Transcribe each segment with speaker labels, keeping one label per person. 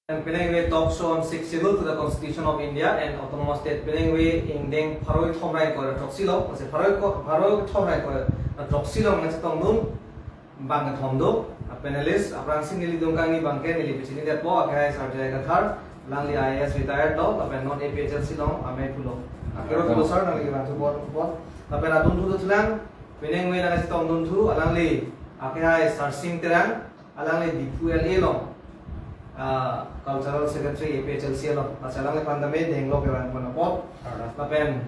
Speaker 1: And Penangwe talks on successful to the Constitution of India and autonomous state Penangwe in Deng Paroi Thomrai ko Troxilo, was a Paroi Thomrai ko Troxilo next to Nun Bang Thomdo, a panelist, a prancing Lidungani Banken, Lipichini that Bo, a guy Sarjay Gathar, Langli IS retired dog, a non APHL Silong, a Mepulo. A Kero Sar, a Livan to Bot, a Penadun to the Lang, Penangwe and Tom Duntu, a Langli, a guy Sarsing Terang, a Langli Dipu Elong. Cultural Secretary APHLC lo masalah le pandemi denglo ke ban monopol lapen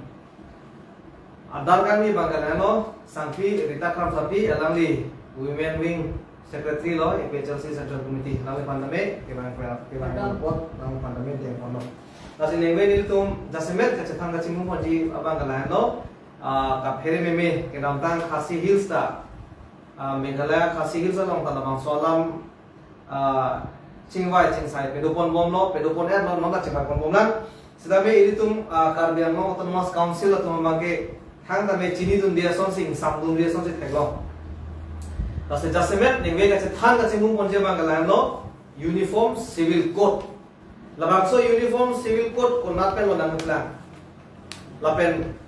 Speaker 1: adar kami bangalano sangpi Rita Kramsapi alangli Women Wing Secretary lo APHLC Central Committee lalu pandemi ke ban monopol lalu pandemi denglo tasi lengwe ni tum jasemet ke cetang kacimung ponji bangalano kaphere meme ke namtang Khasi Hills ta Meghalaya Khasi Hills long tanabang solam Cingwai cingsai pedopon bom no pedopon no nonga cepat bom lan sedame ini tum Karbi Anglong Autonomous Council atau memangke hang tame cini tum dia son sing sam tum dia son sing teglo tase jasemet ningwe ka thang ka cingum ponje bangala no uniform civil code labakso uniform civil code ko natpen lo nangutla lapen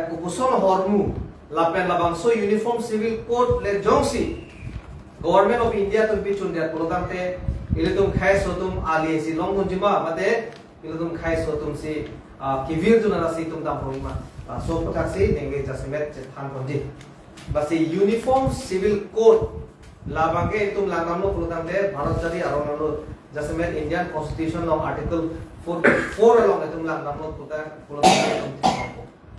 Speaker 1: kupuson hormu lapen labangso uniform civil code le jongsi Government of India to pitch on their protante, Ilatum Kai Sotum Ali, si long Jima, Mate, Ilatum Kai Sotum si Kivir to Narasitum Tamproma, so Potasi, engage as met Hankonji. But the Uniform Civil Code, Labange tum Langano Protante, Bharatari Aronalo, just met Indian Constitution of Article 44 along the Langano Protante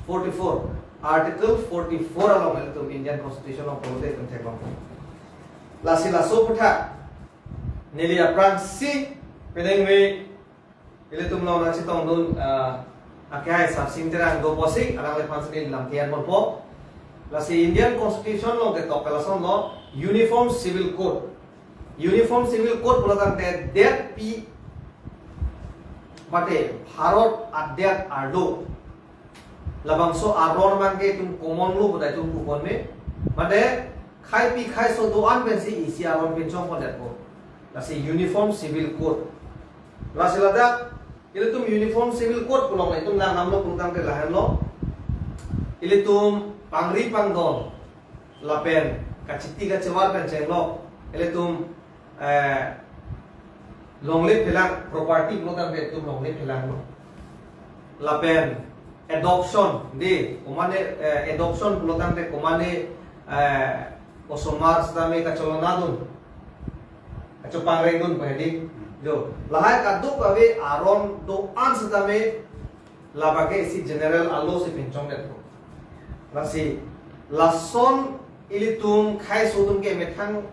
Speaker 1: 44. Article 44 along the Indian Constitution of Protante. Lasila soputha nelia pransi Penangwe ile tumno na chitong dun akai sab sinterang do posik alang le pansni lamtian monpo lasi Indian Constitution lo ke tokalason lo Uniform Civil Code bolakan te det pi mate Bharat adet ardo labangso aron manke tum common lo bodai tum kupon me mate khai pi khai so do an ben si isi aron pin chong ko dat ko lasi Uniform Civil Code lasila da ile tum Uniform Civil Code ko long itum lang namlo pungkang ke lahan lo ile tum pangri pangdon lapen kachiti ka chewar kan chenglo ile tum longle phelang property ko kan be tum longle phelang lo lapen adoption de komane adoption ko kan be komane Osomar sedame kacolonadun kaco pangrengun pwede jo lahai kaduk awe aron do an sedame labake si general alo si pinchong detko lasi lason ilitum khai sodum ke methang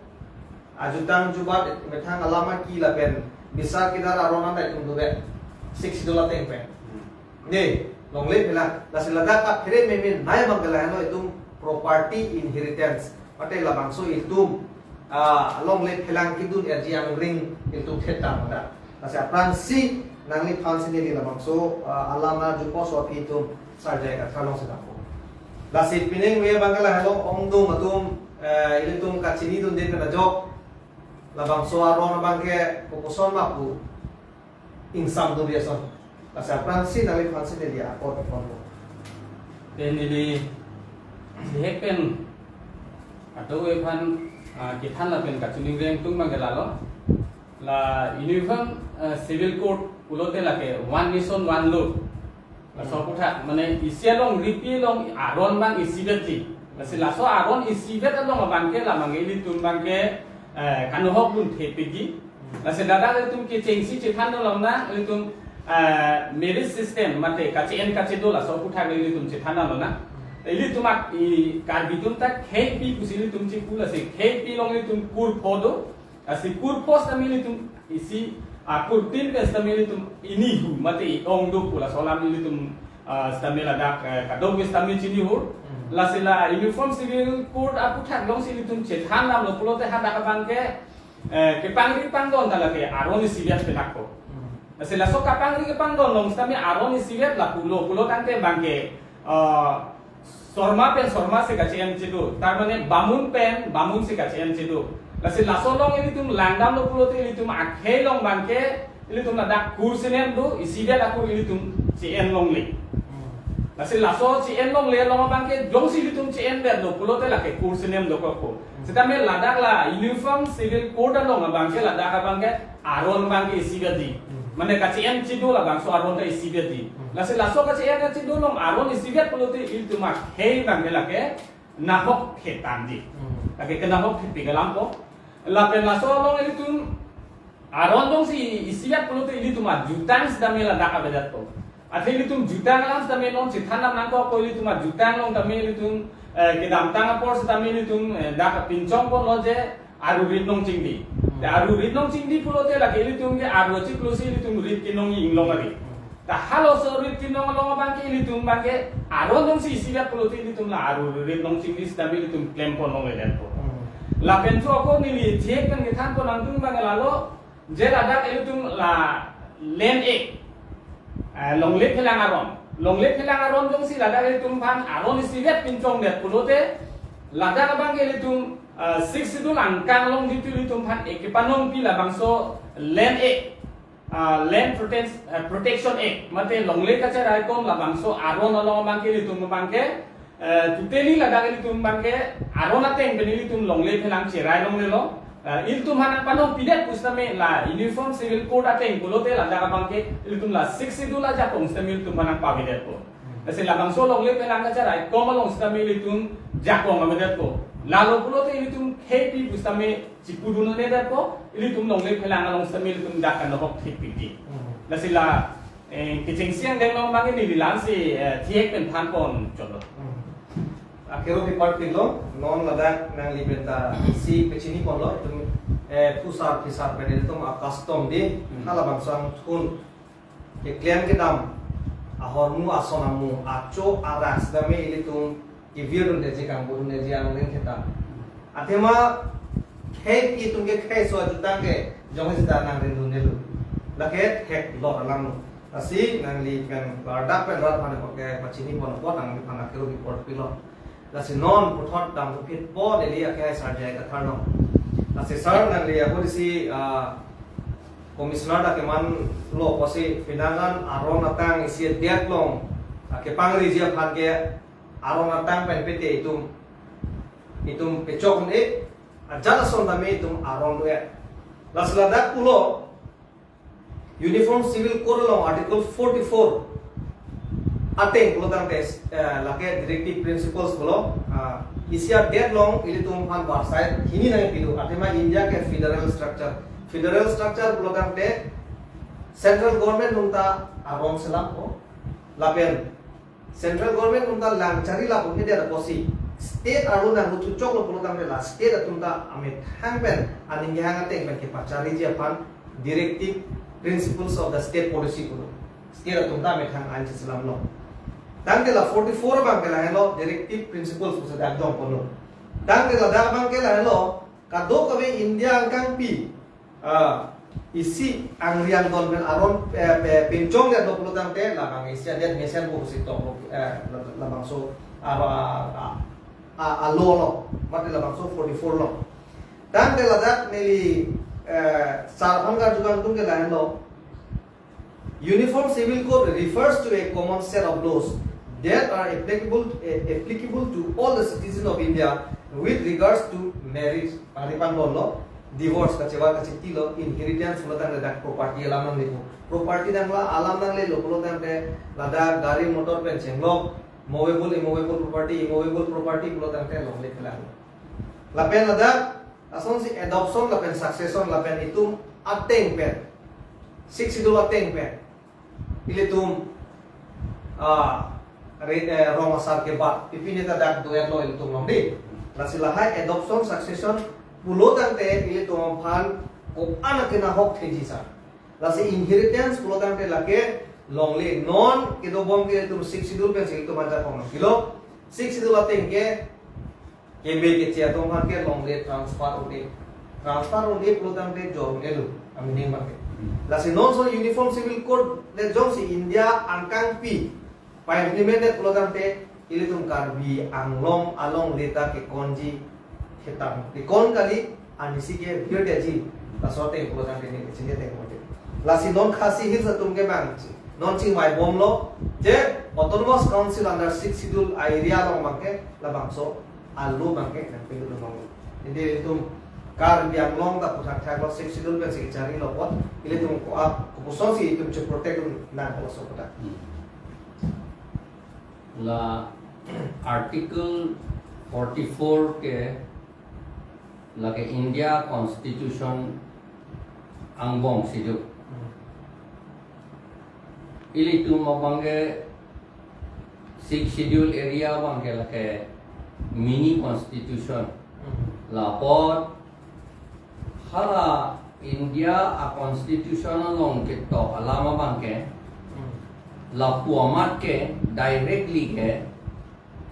Speaker 1: ajutang jubat methang alama ki lapen bisa kidar aronan dai tum dube $6 tengpe ne longle pela lasi laga ka phere memen nai mangala no itum property inheritance Pate labangso itum along le phelang kidun erji ang ring itum theta mada asa pransi nangli phansi ni labangso alama jupo so itum sarjai ka thalong sa ko lasi pining we bangala halong ongdung atum itum kachini dun din na jok labangso aron bangke pokoson mapu insam do biason asa pransi nangli phansi ni dia ko ko
Speaker 2: Penili Hepen atau evan kita lah pen kacuning reng tung mangelalo la uniform civil code ulote la ke one nation one law la so putha mane isialong ripi long aron bang isibeti la sila so aron isibet long bangke la mangeli tum bangke kanuhok bun thepigi la sila da tum ke chengsi chithan long na tum merit system mate kachen kachedo la so putha le tum chithan lo na Ili tumak I karbitum tak KP kusili tum cikula si KP long ini tum kur podo asi kur pos tamili tum isi kur pin ke stamili tum ini hu mati ong do pula solam ini tum stamila dak kadong ke stamil cini hu la sila uniform civil code aku thak long sili tum cethan nam lo pulo te hada bang ke pangri pangdon tala ke aroni siviat penako sila so kapangri ke pangdon long stami aroni siviat la pulo tante bang ke Sorma pen sorma se kacian cidu, tarmane bamun pen bamun se kacian cidu. Lasi lasolong ini tum langdam lo pulo ini tum akhel long bangke ini tum ada kursinya tu isi dia aku ini tum cien long le. Lasi laso cien long le long bangke jong si ini tum cien dia lo pulo lah ke kursinya do ko. Sekarang ladak lah uniform civil code long bangke ladak bangke aron bangke isi dia di. Mana kacien cido lah bangso aron ta isi dia di. Lasi laso kacien cido long aron isi dia pulo ini tum akhel bangke lah ke nahok hetan di. Lagi kena hok pigalam ko. Lapen la solong ini tum aron dong si isiat pulo tu ini tuma jutang sedami la daka bedat to. Ate ini tum jutang lang sedami non si tanam nangko ko ini tuma jutang long kami ini tum kedam tanga por sedami ini tum daka pincong ko loje aru rit nong cingdi. Aru rit nong cingdi pulo te lagi ini tum ke aru ci pulo si ini tum rit kinong inglong lagi. Ta halo so rit kinong long bangke ini tum bangke aron dong si isiat pulo tu ini tum la aru rit nong cingdi sedami ini tum klempo nong bedat to. La pentu aku nili jek kan kita ko nangtung bang lalu je ada itu la len long lip hilang aron dong si lada itu pan aron isilet pincong net pulote lada bang itu 6 itu langkang long itu pan ekipanong pila bangso len land protection mate long lip kaca raikon la bangso aron long bang itu bangke tuteli ladang ini tum bangke arona teng benili tum longle phelang cherai long lelo il tum hanak panong pidet pustame la uniform civil code ateng kulote ladang bangke il tum la 6 idula japong stamil tum hanak pavidet ko ase la bangso longle phelang ka cherai komalong stamil tum jakong amedet ko lalo kulote il tum khepi pustame chipuduno ne dat ko il tum longle phelang along stamil tum dakan no hok thipiti lasi la kicing siang deng long bangke ni lansi thiek pen than kon cholo
Speaker 1: Akhirnya di part itu non ladak nang libenta si pecini polo itu pusar pada itu custom di hala bangsang kun klien kedam ahormu asonamu aco aras dame itu kivirun deje kang burun deje ang len kita atema hek itu ke kai so jutang ke jong sita nang rindu nelu laket hek lo alam asi nang li kan bardak pen rat pane ke pecini polo ko nang akhirnya di part pilo Lasi non puthot dam pit po deli akai sarjai ka tharno lasi sar nang li aku disi komisioner da keman lo posi pinangan aron atang isi diak long ke pangri dia phan ke aron atang pen pete itum pechok ne ajala son dame itum aron do lasi ladak pulo uniform civil code long article 44 ateng pulo tang tes lake directive principles pulo isia dead long ili tum han website hini nang pilu atema India ke federal structure pulo tang te central government nungta arom selam ko lapen central government nungta lang cari la pun dia posi state aru nang lutu chok lo pulo tang te la state atunta amit hangpen aning hang ateng ben ke pachari je pan directive principles of the state policy pulo state atunta amit hang anche selam lo Tangkela 44 bangkela hello directive principles pusa dak dong kono. Tangkela dak bangkela hello kado kami India angkang pi isi angrian don ben aron pencong ya 20 tangte la bang isi dia mesen bu si tok la bang so alo lo mate la bang so 44 lo. Tangkela dak neli sarang ka juga tungkela hello Uniform Civil Code refers to a common set of laws that are applicable to all the citizens of India with regards to marriage, paripan law, divorce, kacewa kaciti law, inheritance, pulotan ledak property alam nang lipo. Property nang la alam nang le lo pulotan te lada gari motor penceng lo, movable property pulotan te lo le pelang. Lapen lada ason si adoption lapen succession lapen itu ateng pen. 6 itu ateng pen. Ilitum romasar ke bat pipinita dak doer lo ilitum lomdi lasilahai adoption succession pulo tante ilitum phan ko anak kena hok thejisa lasi inheritance pulo tante lake longli non kido bom ke ilitum 6 idul pen ilitum aja kono kilo 6 idul ateng ke kebe ke cia tum phan ke longli transfer undi pulo tante jom elu amini marke Lasi non so uniform civil code le jom si India angkang pi pa implemented pulo tante ilitum karbi anglong along leta ke konji hitam di kon kali anisi ke biar dia ji la sorte ko ta ni ke chinge te ko te la si non khasi hills atum ke bang non ching mai bom lo je autonomous council under 6 schedule area lo mangke la bangso alu mangke na pe lo mong inde tum kar biang long ta pusak thak lo 6 schedule pe se chari lo pot ile tum ko ap ko so si tum chu protect na ko so ko ta
Speaker 3: là article 44 के là cái India Constitution ang bong sidu ili tu mau bangge six schedule area bangge là cái mini constitution là pot hala India a constitution long ke to alama bangge là puamat ke directly ke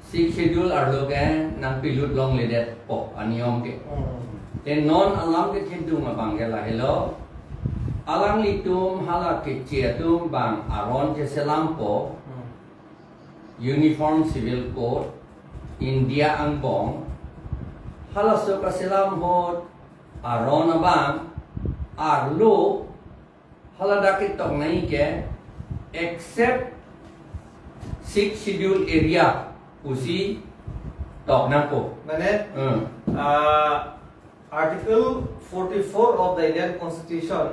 Speaker 3: six schedule ar lo ke nang pilut long le det po aniom ke te non alam ke thindung ma bang la hello alang litum hala ke chetum bang aron ke selam po uniform civil code India ang bong hala so ka selam hot aron bang arlo hala dakit tong nai ke except six schedule area usi tok nang ko
Speaker 1: mane article 44 of the Indian Constitution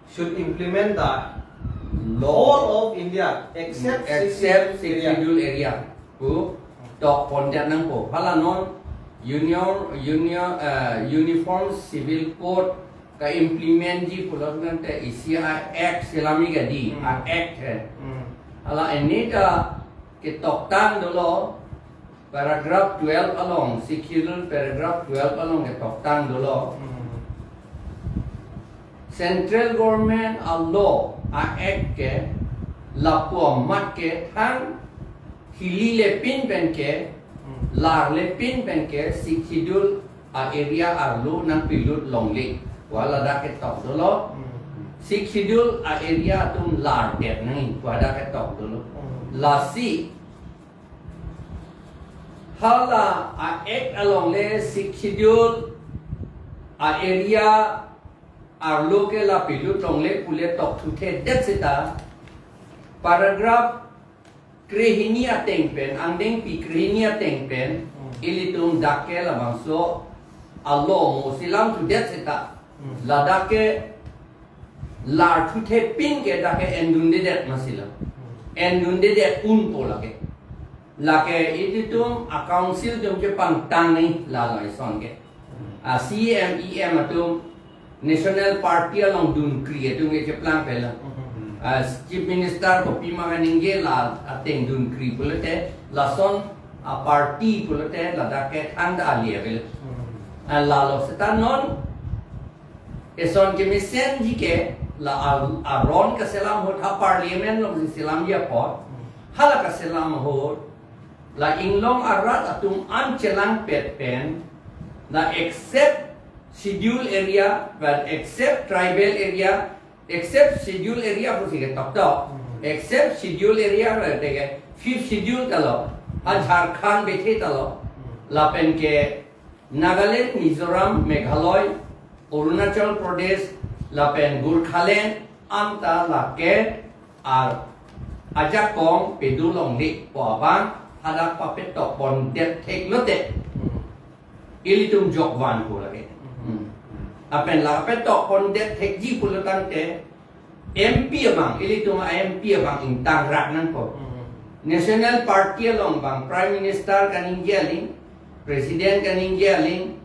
Speaker 1: should implement the law of India except
Speaker 3: six
Speaker 1: area.
Speaker 3: schedule area ku tok pon jan nang ko hala non uniform civil code ka implement ji pulang nante isia act selami ga di act hai ala ini ka kitok tang dulu paragraph 12 along schedule paragraph 12 along kitok tang dulu central government a law a act ke lapo mat ke thang hili le pin pen ke lar le pin pen ke schedule a area a lu nang pilut long le wala da ke tok dulu six schedule a area tum lar det nai wala ke tok dulu la si hala a ek along le six schedule a area a lu ke la pilut long le pule tok thu the det sita paragraph krehinia tengpen andeng pi krehinia tengpen ilitum dakke la bangso allo mo silam tu det sita ladake lar thu the pin ke dake endunde det masila endunde det un po lake lake ititum a council tum ke pantang ni la lai son ke a CMEM atum national party along dun create tum ke plan pela as chief minister ko pima ganinge la ateng dun cri polete la son a party polete ladake anda aliavel la lo setanon eson ke misen jike la aron ka selam hot ha parliament long selam ya pot hala ka selam hot la inglong arat atum an chelang pet pen la except schedule area but except tribal area except schedule area ko sige tok tok except schedule area ra te fifth schedule talo ha Jharkhand bethe talo la pen ke Nagaland Mizoram Meghalaya Arunachal Pradesh lapen Gurkhaland anta lake ar ajak kong pedulong ni poabang hadak papet tok bon det tek lote ilitum jokwan ko lagi apen lapet tok bon det tek ji pulutan te MP bang ilitum MP bang intang rak nan ko National Party along bang Prime Minister kaning geling Presiden kaning geling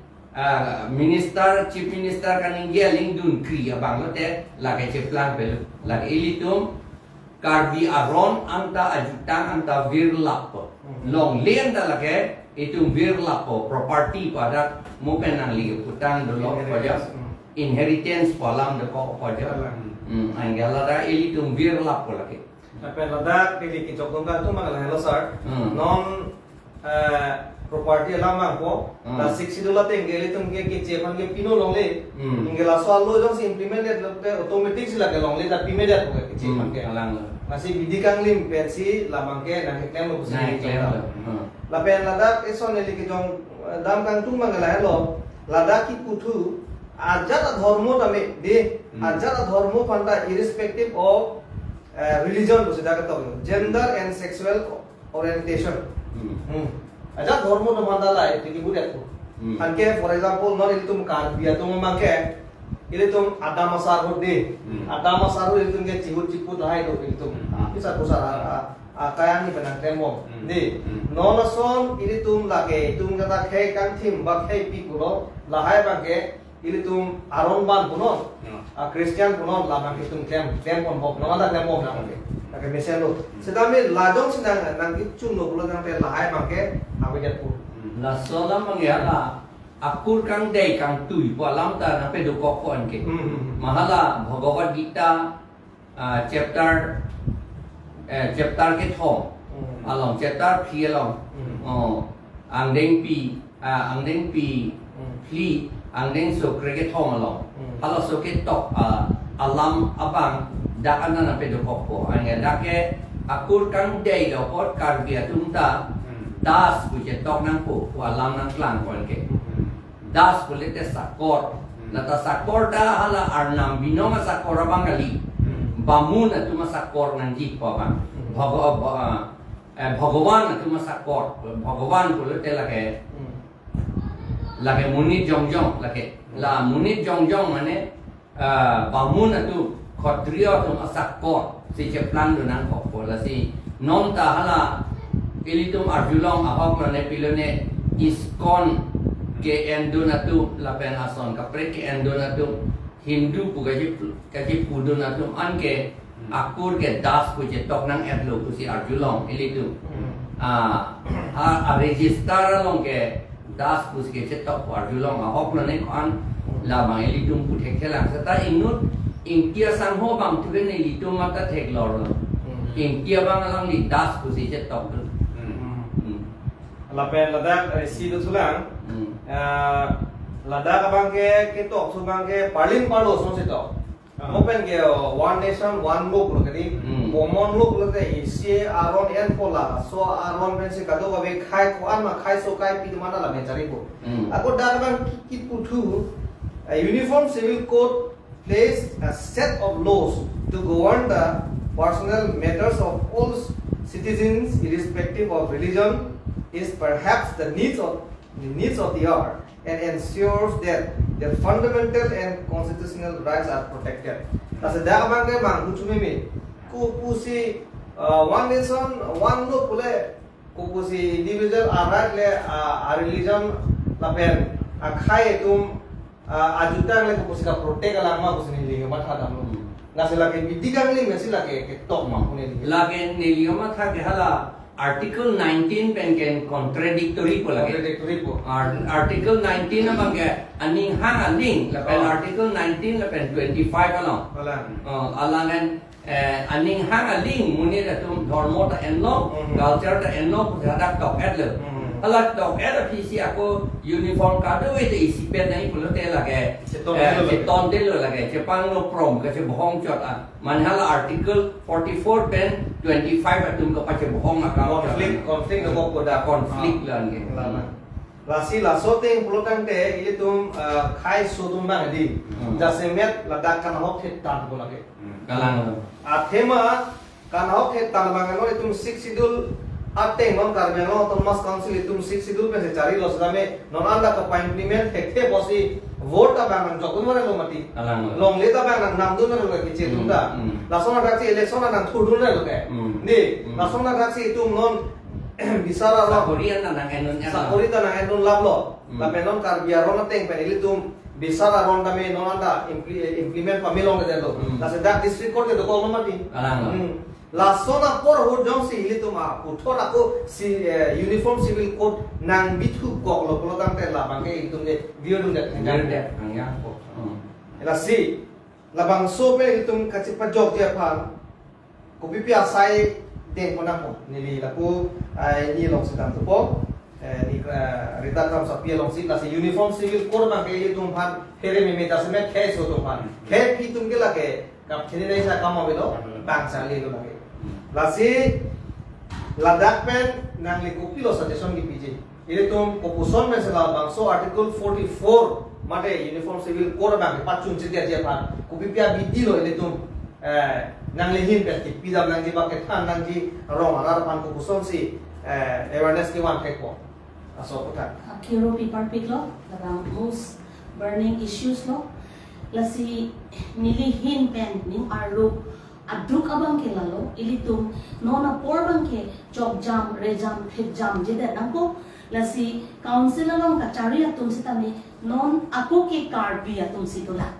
Speaker 3: minister chief minister kaning geling dun kri abang lote lage cheplan bel lage ilitum karbi aron anta ajutang anta virlapo long lien da lage itum virlapo property pada mupen nang li putang dolo pada inheritance palam de ko pada angela da ilitum virlapo lage
Speaker 1: tapi lada pilih ki jokong kan tu mangal hello sir non property lama ko la 60 dola tengeli tum ke chepan ke pino longle ingela so allo jong si implement it automatic sila ke longle da pime dat ko ke chepan ke
Speaker 3: alang
Speaker 1: masih bidikang lim pensi lamang ke na heklem lo
Speaker 3: na
Speaker 1: busi
Speaker 3: klem
Speaker 1: la pen lada eso ne li ke jong dam kang tum mangala hello Ladaki putu ajara dharma tame de ajara dharma panta irrespective of religion to seda kato gender and sexual orientation ajara dharma to manda lai tiki bude ko anke for example non ilitum kar biya tum mangke ilitum ada masar hode ada masar ilitum ke cihut ciput hai do ilitum bisa kusara kaya ni benang temo di nonason ilitum lage tum kata khe kan tim ba khe pi kulo lahai bangke ilitum aron ban punon Christian punon la bangke tum kem pon bok nona kem bok na bangke lage meselo sedame ladong sedang nang kicun no pulo nang te lahai bangke aweget pu
Speaker 3: la sola mangyala akur kang day kang tui po alam ta na pedo kokon ke mahala Bhagavad Gita chapter ke thom along chapter phi along ang deng pi phi ang deng so ke thom along hala so ke tok alam abang da ana na pedo kokko ang da ke akur kang day do pot kar bia tumta das bu je tok nang po alam nang klang kon ke das boleh te sakor nata sakor da hala arnam binoma sakor bangali bamun itu masakor nang jipa bang Bhagawan itu masakor Bhagawan boleh te lage munit jongjong lage la munit jongjong mane bamun itu khodriya itu masakor si ceplang do nang kokko la si non ta hala ilitum arjulong ahok ne pilone iskon ke endonatu lapen ason kapre ke endonatu Hindu kaji pudonatu anke akur ke das ku je tok nang etlo ku si arjulong ilitum register long ke das ku si ke tok arjulong ahok ne kan la bang ilitum ku thekela sata inut ingkia sangho bang tuben ilitum mata thek lor ingkia bang lang li das ku si je tok
Speaker 1: lapen ladak si do sulang Ladakh bangke kita subangke paling palo sonsito. Open ke one nation one book look di common look look the isi aron en pola so aron pensi kado babe khai ko an ma khai so kai pi mana la mencari ko. Aku darban kit putu a uniform civil code places a set of laws to govern the personal matters of all citizens irrespective of religion is perhaps the needs of the hour and ensures that their fundamental and constitutional rights are protected. Tasa dah bangke mang kucumi mi, kupusi one nation one law pule, kupusi individual right le religion lapen, khai tum ajutan le kupusi ka protect alama kupusi ni lihat matha dalam. Nasi lagi bidigang ni mesti lagi ketok mang kuni ni.
Speaker 3: Lagi ni lihat matha ke hala. Article 19 pengen contradictory po lagi.
Speaker 1: Contradictory po.
Speaker 3: Article 19 na bangga aning hang aning lapen article 19 lapen 25 along. Alangan aning hang aling muni da tum dharma ta enlo culture ta enlo kudadak tok edle. Ala tok ed PC ako uniform kado ite isipen nai pulo te lagi. Ceton de lo lagi. Jepang no prom ke bohong chot manhala article 44 pen 25 atum ka pace bohong akal
Speaker 1: konflik no koda
Speaker 3: konflik lan ge
Speaker 1: lasi lasote pulotang te ile tum khai sodum bang di jasemet ladak kan hok het tan ko lage
Speaker 3: kalang
Speaker 1: athema kan hok het tan bang no itum sik sidul ate non karmeno thomas council itum sik sidul pe se chari lo sadame non anda ka appointment hekte bosi vote ta bang jokun mare lo mati long le ta bang nam dun lo ke che tum da lasona raksi election na thudun le lo ke ni lasona raksi itum non bisara lo
Speaker 3: Korea na enon
Speaker 1: sakuri ta na enon lablo la penon kar biaro na teng pe itum bisara ron ta me non anda implement pamilong de lo la se dak district court de ko lo mati lasona por ho jong si ili tuma uthor ako si uniform civil code nang bithu kok lo lo tang te la bang ke itum de video dun de
Speaker 3: ang yang ko
Speaker 1: la si la bang so pe itum kachi pa jok dia phan ko bi pia sai den ko na ko ni li la ko ni long si tam to po ni rita kam sa pia long si la si uniform civil code bang ke itum phan here me ta se me khe so to phan khe pi tum ke la ke kap thini dai sa kam ave lo bang sa le lo la Lasi Ladakh pen nang likupi lo suggestion ki pije ini tum popuson mesela bangso article 44 mate uniform civil code bang pacun cetia dia pan kupipia bidi lo ini tum nang lehin peti pidam nang jiba ketan nang ji rong anar pan popuson si awareness ki wan kekpo aso putan
Speaker 4: Kiro people pick lo labang most burning issues lo lasi nilihin pen ning arlo adruk abang ke lalo ilitum nona por bang ke job jam rejam hit jam jeda nangko lasi council along kachari atum sitami non aku ke card bi atum situla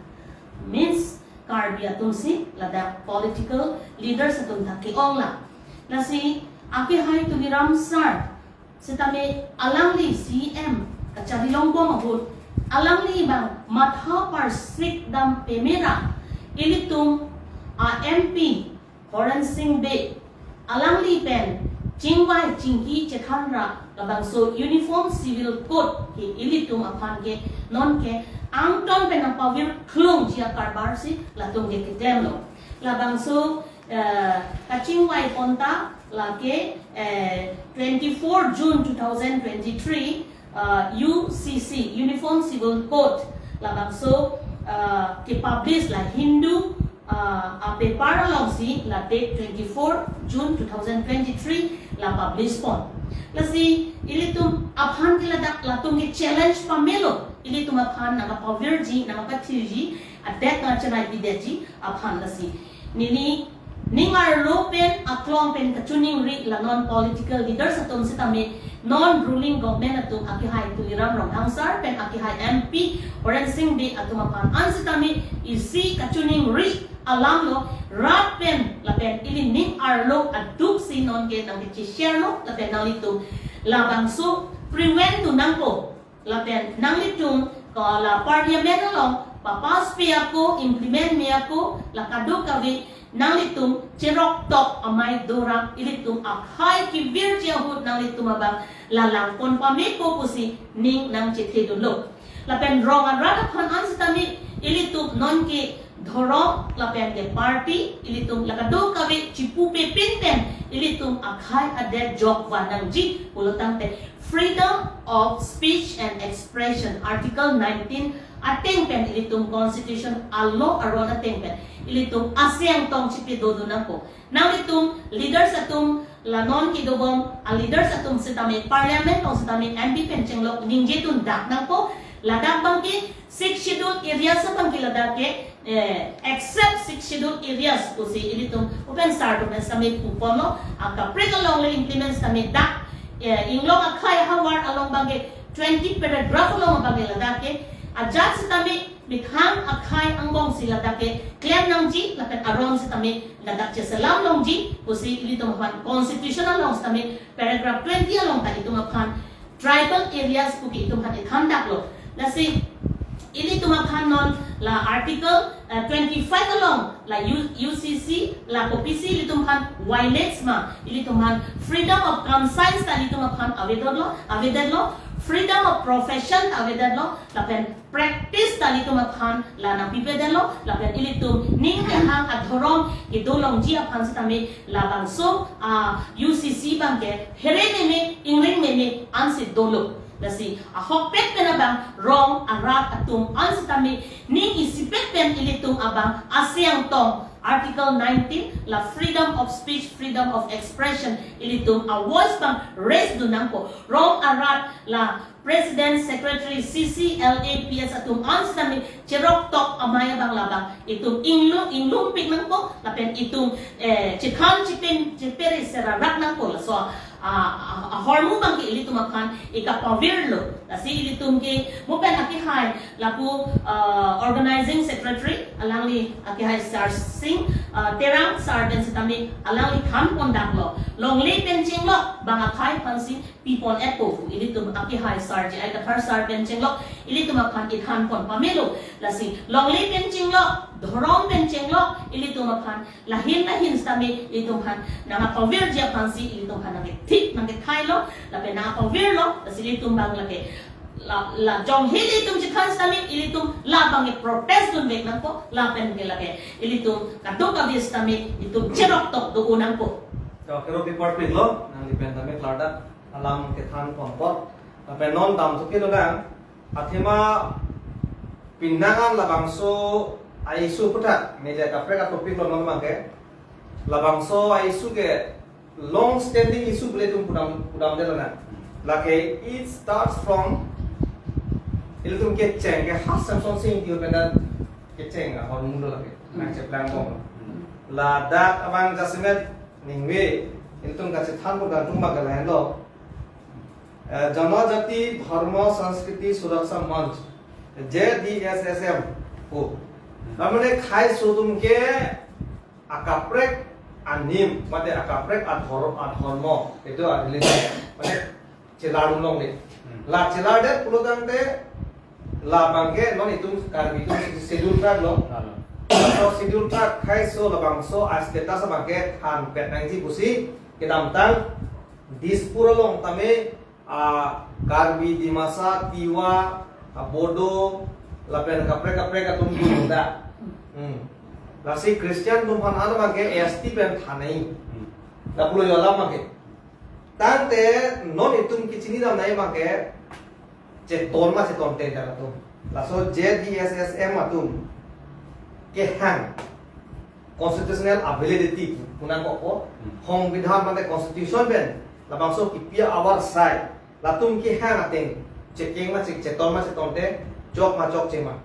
Speaker 4: means card bi atum si lada political leaders atum thaki ongla lasi aki hai tu ramsar sitami alangli CM kachari longko mabut alangli bang matha par sik dam pemera ilitum MP Horan Singh Be alangli pen jingwai jingki cekhanra labang so uniform civil code ki ilitum apan ke non ke angton pen apawir klong jia karbar si latung ke kitem lo labang so kachingwai ponta lake 24 June 2023 UCC Uniform Civil Code labang so ke publish la Hindu ape paralong si la date 24 June 2023 la publish pon lasi ilitum aphan kila dak latung ke challenge pamelo ilitum aphan na pa virgi na pa tiji adak na chanai bideji aphan lasi nini ningar lopen aklong pen kachuning ri la non political leaders atum sitame non ruling government atum akihai tuliram rong hangsar pen akihai MP Horan Singh Be atum aphan ansitame isi kachuning ri alam lo rat pen la pen ili ning arlo aduk si non ke nang ke share lo la pen nang litum la bangso prevent tu nangko la pen nang litum ko la parliament lo papas pe ako implement me ako la kaduk kawi nang litum cherok tok amai dorang ilitum akhai ki virgia hut nang litum abang lalang pon pame ko pusi ning nang chithe dulu la pen rong an rat khan ansitami ilitum non ke dhoro la pen ke party ilitum la kado kawe chipu pe pinten ilitum akhai ade job wanang ji ulotang te freedom of speech and expression article 19 ateng pen ilitum constitution allo aron ateng pen ilitum asyang tong chipi dodo nako nang ilitum leaders atum la non ki dobong a leaders atum sitame parliament o sitame MP pen chenglok ningje tun dak nako ladak bangki 6 scheduled areas sa bangki ladak ke except 6 scheduled areas kusi ilitum open start open sami upono aka pregalong le implement sami dak inglong akhai hawar along bangke 20 paragraph long bangke ladak ke ajat sitami bikhang akhai anggong sila dake clear nangji lakan aron sitami ladak che salam longji kusi ilitum han constitutional long sitami paragraph 20 along tadi tum han tribal areas kuki itum han ithandak lo lasi ini tumakhan non la article 25 along la UCC la kopisi litumhan violates ma ilitumhan freedom of conscience ta litumhan avedad lo freedom of profession avedad lo la pen practice ta litumhan la na pipedad lo la pen ilitum ning hang adhorom idolong jia phan sitame la bangso UCC bangke herene me ingring me ansi dolo lasi ahopet pen abang rong arat atum ansitami ning isipet pen ilitum abang asyang tong article 19 la freedom of speech freedom of expression ilitum a voice bang raise dunangko rong arat la president secretary CCLAPS atum ansitami cherok tok amaya bang labang itum inglum pik nangko la pen itum chikhan chipen chipere serarak nangko la so hormu bang ki ilitum akan ikapavir lo lasi ilitum ki mupen akihai lapu organizing secretary alangli akihai Sar Singh terang sar den sitami alangli khan pondak lo longli penching lo bang akhai pansi people epo ilitum akihai sar ji ai kathar sar penching lo ilitum akan ikhan pon pamelo lasi longli penching lo dhorong penching lo ilitum akan lahin sitami ilitum han nanga pavir ji pansi ilitum han tik nang kai lo la pe na pa vir lo la sili tum bang la ke la jong hili tum chi khan stami ili tum la bang e protest dun vek nang ko la pen ke la ke ili tum ka do ka vis stami itum cherok tok do unang ko
Speaker 1: to kero pe part lo nang li pen tame klada alam ke than kon pot Apa non tam tu kilo dang, athema pinangan labangso aisu putat, meja kapre ka topik lo non mangke, labangso aisu ke long standing issue boleh tu pudam de lana, lake it starts from itu tu ke ceng ke khas samson sing dia benda ke ceng ah hormon lake, nak ceplang bom, la dak abang jasimet ningwe itu tu kasih than pudam tu magalan lo. जनजाति धर्म संस्कृति सुरक्षा मंच JDSSM को हमने खाई सोदुम के akaprek anim mate akaprek adhorm itu adalah mate celadun long deh la celade puludang deh la bangke non itu karbi itu schedule track lo atau schedule track khai so la bangso asteta sa bangke han pet nangji busi kita tang dispura long tame Karbi, Dimasa, Tiwa, Bodo, lapen kapre katum muda. Lasi Christian tumpan ada mage EST pen thanai. Da pulo yola mage. Tante non itum kicini dam nai mage ceton te dala tum. Laso JDSSM atum ke hang constitutional ability punang ko hong bidhan mate constitution ben labangso kipia awar sai latum ki hang ateng checking ma ceton te jok ma jok cema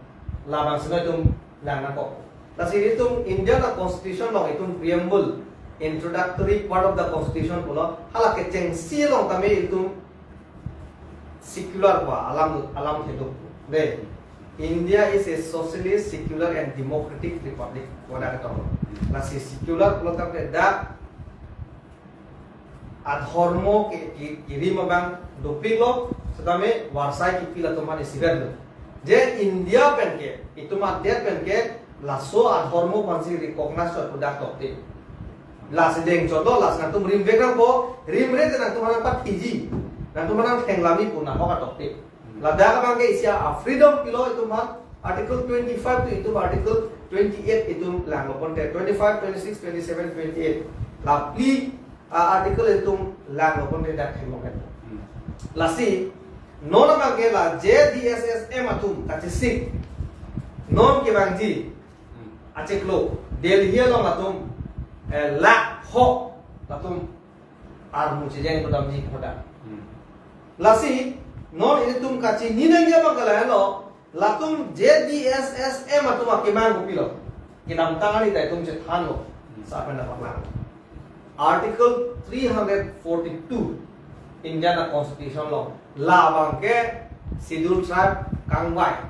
Speaker 1: labang sino tum lana ko lasi itum India na constitution long itum preamble introductory part of the constitution pulo hala ke cheng silong tame itum secular wa alam theduk de India is a socialist secular and democratic republic wala ka to lasi secular pulo tame da adhormo kiri mabang dopilo sedame warsai kipila tomane sigar je India penke itu madya penke laso adhormo pansi recognize to product tokte las deng chodo las nantum rim vegram po rim re nang tumana pat tiji nang tumana thenglami puna hoka tokte lada ka bangke isia freedom pilo itu man article 25 to itu article 28 itu lang ponte 25 26 27 28 la pli artikel itu lang pun tidak hemokan. Lasi non mangke la JDSSM atum kacisik non ke bangji aceklo Delhi long atum la ho atum armu cijeng itu damji koda. Lasi non itu kaci ninang dia mangkala lo latum JDSSM atum akimang kupilo kinam tangani ta itum cethan lo sa penda paklang. Article 342 Indiana Constitution law la bangke schedule tribe kangwai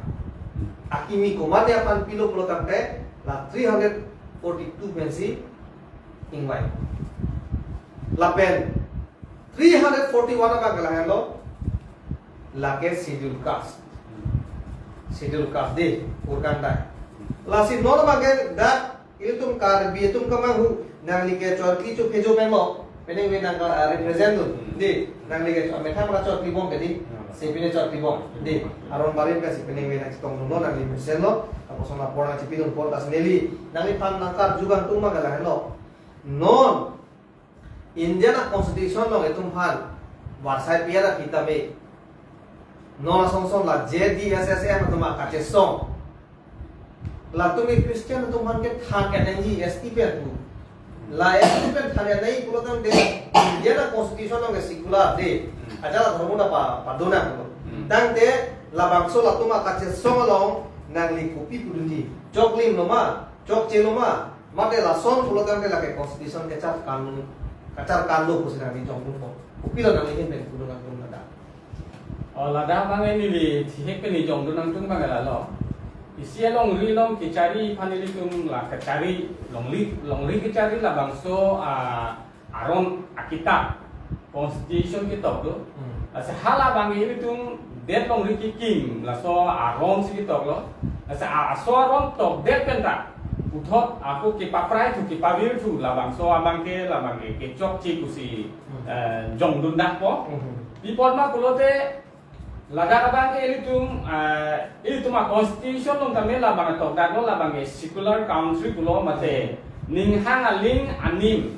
Speaker 1: akimi komande apan pilo pulo tante la 342 pensi ingwai la pen 341 apa galang lo la ke schedule caste de urkandai la si non bangke da itum karbi itum kamangu nang like chorki chu phejo pemo peneng we nang represent di nang like metha mara chorki bom kedi sepine chorki bom di aron barin ka sepine we nang tong no nang li selo tapos na pora chipidon por tas neli nang li pan nakar jugan tuma gala hello non Indian constitution lo etum phan warsai piara kita be non song song la JDSSM atuma kache song la tumi Christian atum phan ke tha ke nangji STP tu la STP thane nai pulotam de Indian constitution lo ke secular de ajala dharmo na pa dona ko tangte la bangso la tuma kache song long nang li kopi pudunji choklim no ma chok chelo ma mate la son pulotam de la ke constitution ke char kanun kacar kanlo kusina di jong ko kopi lo nang li ben pudunga kun da
Speaker 2: lada bangai ni li thik pe ni jong dunang tung bangala lo isia long ri long kicari panili tum la kacari long ri kicari la bangso aron akita constitution kitab tu asa hala bangi ni tum det long ri kikim la so aron si kitab lo asa aso aron tok det penta uthot aku kipaprai tu kipavir tu la bangso abangke la bangi ke chok chi kusi jong dundak po pipon ma kulote laga abang ke itu ma constitution long kami labang tok dak lo labang secular country kulo mate ning hang aling anim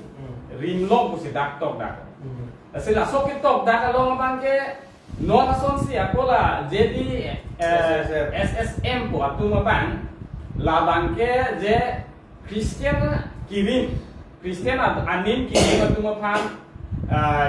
Speaker 2: rim long kusi dak tok dak asila sok tok dak lo abang ke non asonsi akola jadi SSM po atu mabang la bangke je Christian kirim Christian anim kirim atu mabang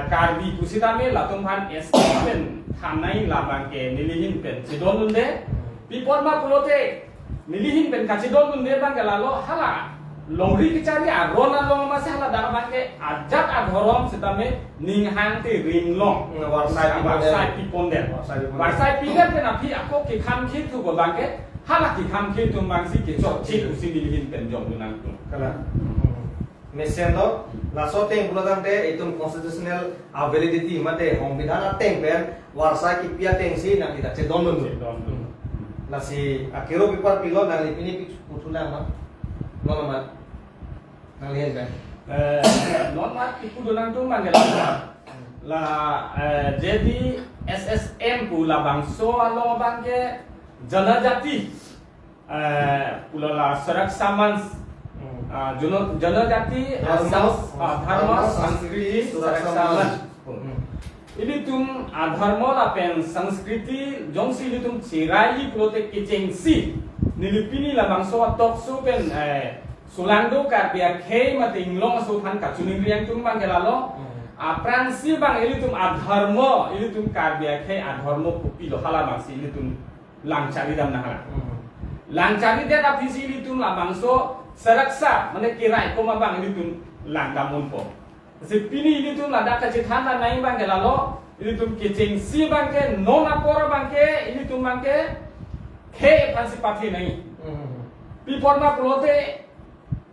Speaker 2: karbi kusitame la tumhan SSM thanai la bangke nilihin pen sidon unde pipon ma pulote nilihin pen kacidon unde bangke lalo hala longri kicari arona long masih hala dak bangke ajak adhorom sitame ninghang te ring long warsai pipon den warsai pipon den api ako ki kham khit tu go bangke hala ki kham khit tu bangsi ki chok chi usi nilihin pen jom dunang tu
Speaker 1: kala mesendo la soteng bulan te itum constitutional validity mate সংবিধান teng pen warsai ki pia teng si nang kita cedon dun la si akiro pipar pilo nang lipini putula ma no ma nang lihat kan
Speaker 2: non mat ipu dunang tu manggil la jadi SSM pu la bangso alo bangke janajati pula la serak samans janajati dharma sanskriti serak samans ini tum dharma la pen sanskriti jongsi ini tum cirai protek kicengsi nilipini la bangso toksu pen Sulando ka pia kei mating long asuhan ka chuning riang tum bang kelalo pransi bang ili tum adharmo ili tum ka pia kei adharmo pupi lo hala bang si ili tum langcari dam nahala langcari dia tapi si ili tum la bangso seraksa mane kirai ko ma bang ili tum langdamun po si pini ili tum lada ka chithan na nai bang kelalo ili tum kicing si bang ke nona pora bang ke ili tum bang ke kei pransi pati nai piporna prote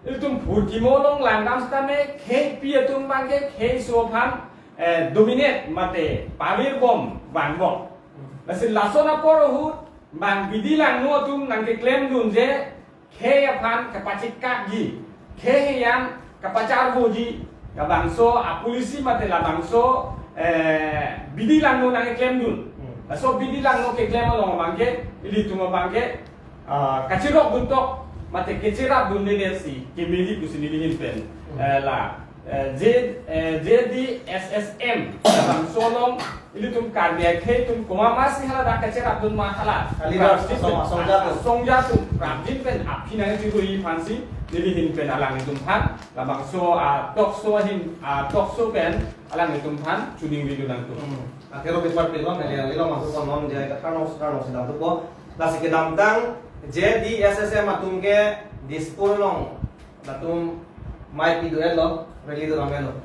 Speaker 2: itum purki molong langdam stame khe pia tum bangke khe sopan dominate mate pavir bom bang bom lasin lasona porohu bang bidilang no tum nangke claim dun je khe apan kapacit kagi khe yang kapacar boji ka bangso a polisi mate la bangso bidilang no nangke claim dun laso bidilang no ke claim lo bangke ili tum bangke kacirok buntok mate kecera bunde si kemili kusinilihin pen la jadi SSM dalam solong ini tum karya ke tum kuma masih hala dak kecera bun mahala
Speaker 1: alibar
Speaker 2: songja tum rajin pen api nang itu i fansi nilihin pen alang tum han la bangso tokso pen alang tum han chuning video nang tu
Speaker 1: akhirnya kita pilih nang lilo masuk konon jaya karena sedang tu po la sekedamtang jadi SSM atum ke dispolong latum mai pido elo relido ramelo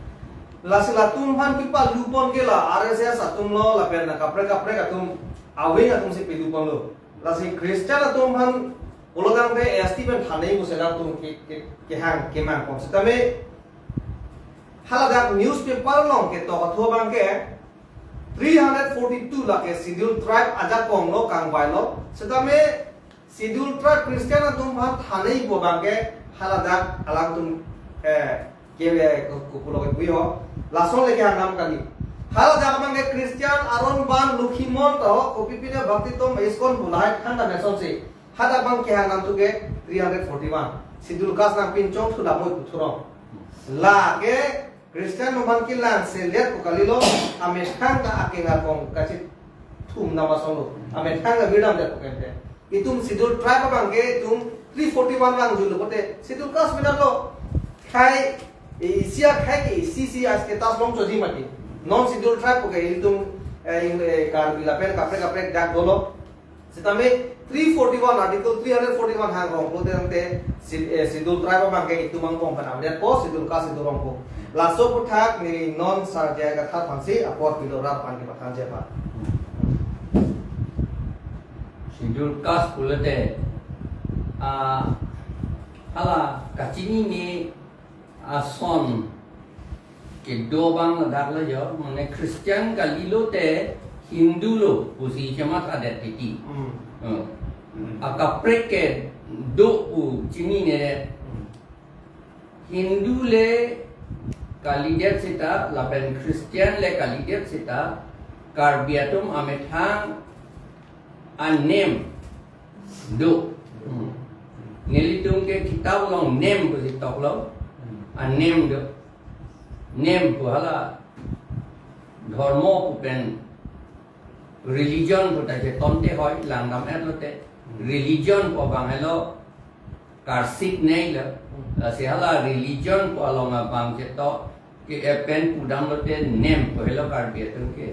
Speaker 1: la latum han pipa lupon ke la RSS atum lo la perna kapre atum awing atum si pilupon lo la si Christian atum han ulodang de ST pen thanei mu sedang tum ke hang ke mang kom setame haladak newspaper long ke to tho bang ke 342 la ke schedule tribe ajak kong lo kang bai lo setame Sidul tribe Christian tum han thanei bo bangke haladak alang tum kebe kupulo ke buyo lason leke hanam kali haladak bangke Christian aron ban lukhimon to kopipine bhakti tom iskon bulai thanda meson se hada bangke hanam tu ke 341 Sidul kas nam pin chok thula moi puthuro la ke Christian man kilan se let ko kalilo ame thanga akenga kong kachit thum namasolo ame thanga bidam de ko kente itum sidul tribe bangke itum 341 lang julu bote sidul kas bidan lo khai isia khai ke CC as ke tas long choji mati non sidul tribe ko ke itum kar bila pen kapre dak dolo sitame 341 article 341 hang rong ko te sidul tribe bangke itum ang kong kana dia ko sidul kas sidul rong ko laso puthak ni non sar jaga tha phansi apot bidora pan ke pathan je pa
Speaker 3: Sidul kas pulate hala kacini ni son ke do bang dak la jo mane Christian galilo te Hindu lo pusi chamat ada titi akaprek ke do u chini ne Hindu le kalidet sita lapen Christian le kalidet sita karbiatum amethang name do nilitung ke kitab long name ko sitok lo name do name ko hala dharma ko pen religion ko ta je ton te hoi lang nam et lo te religion ko bang hello kar sik nei la si hala religion ko along bang je to ke pen pudam lo te nem ko hello kar bia tu ke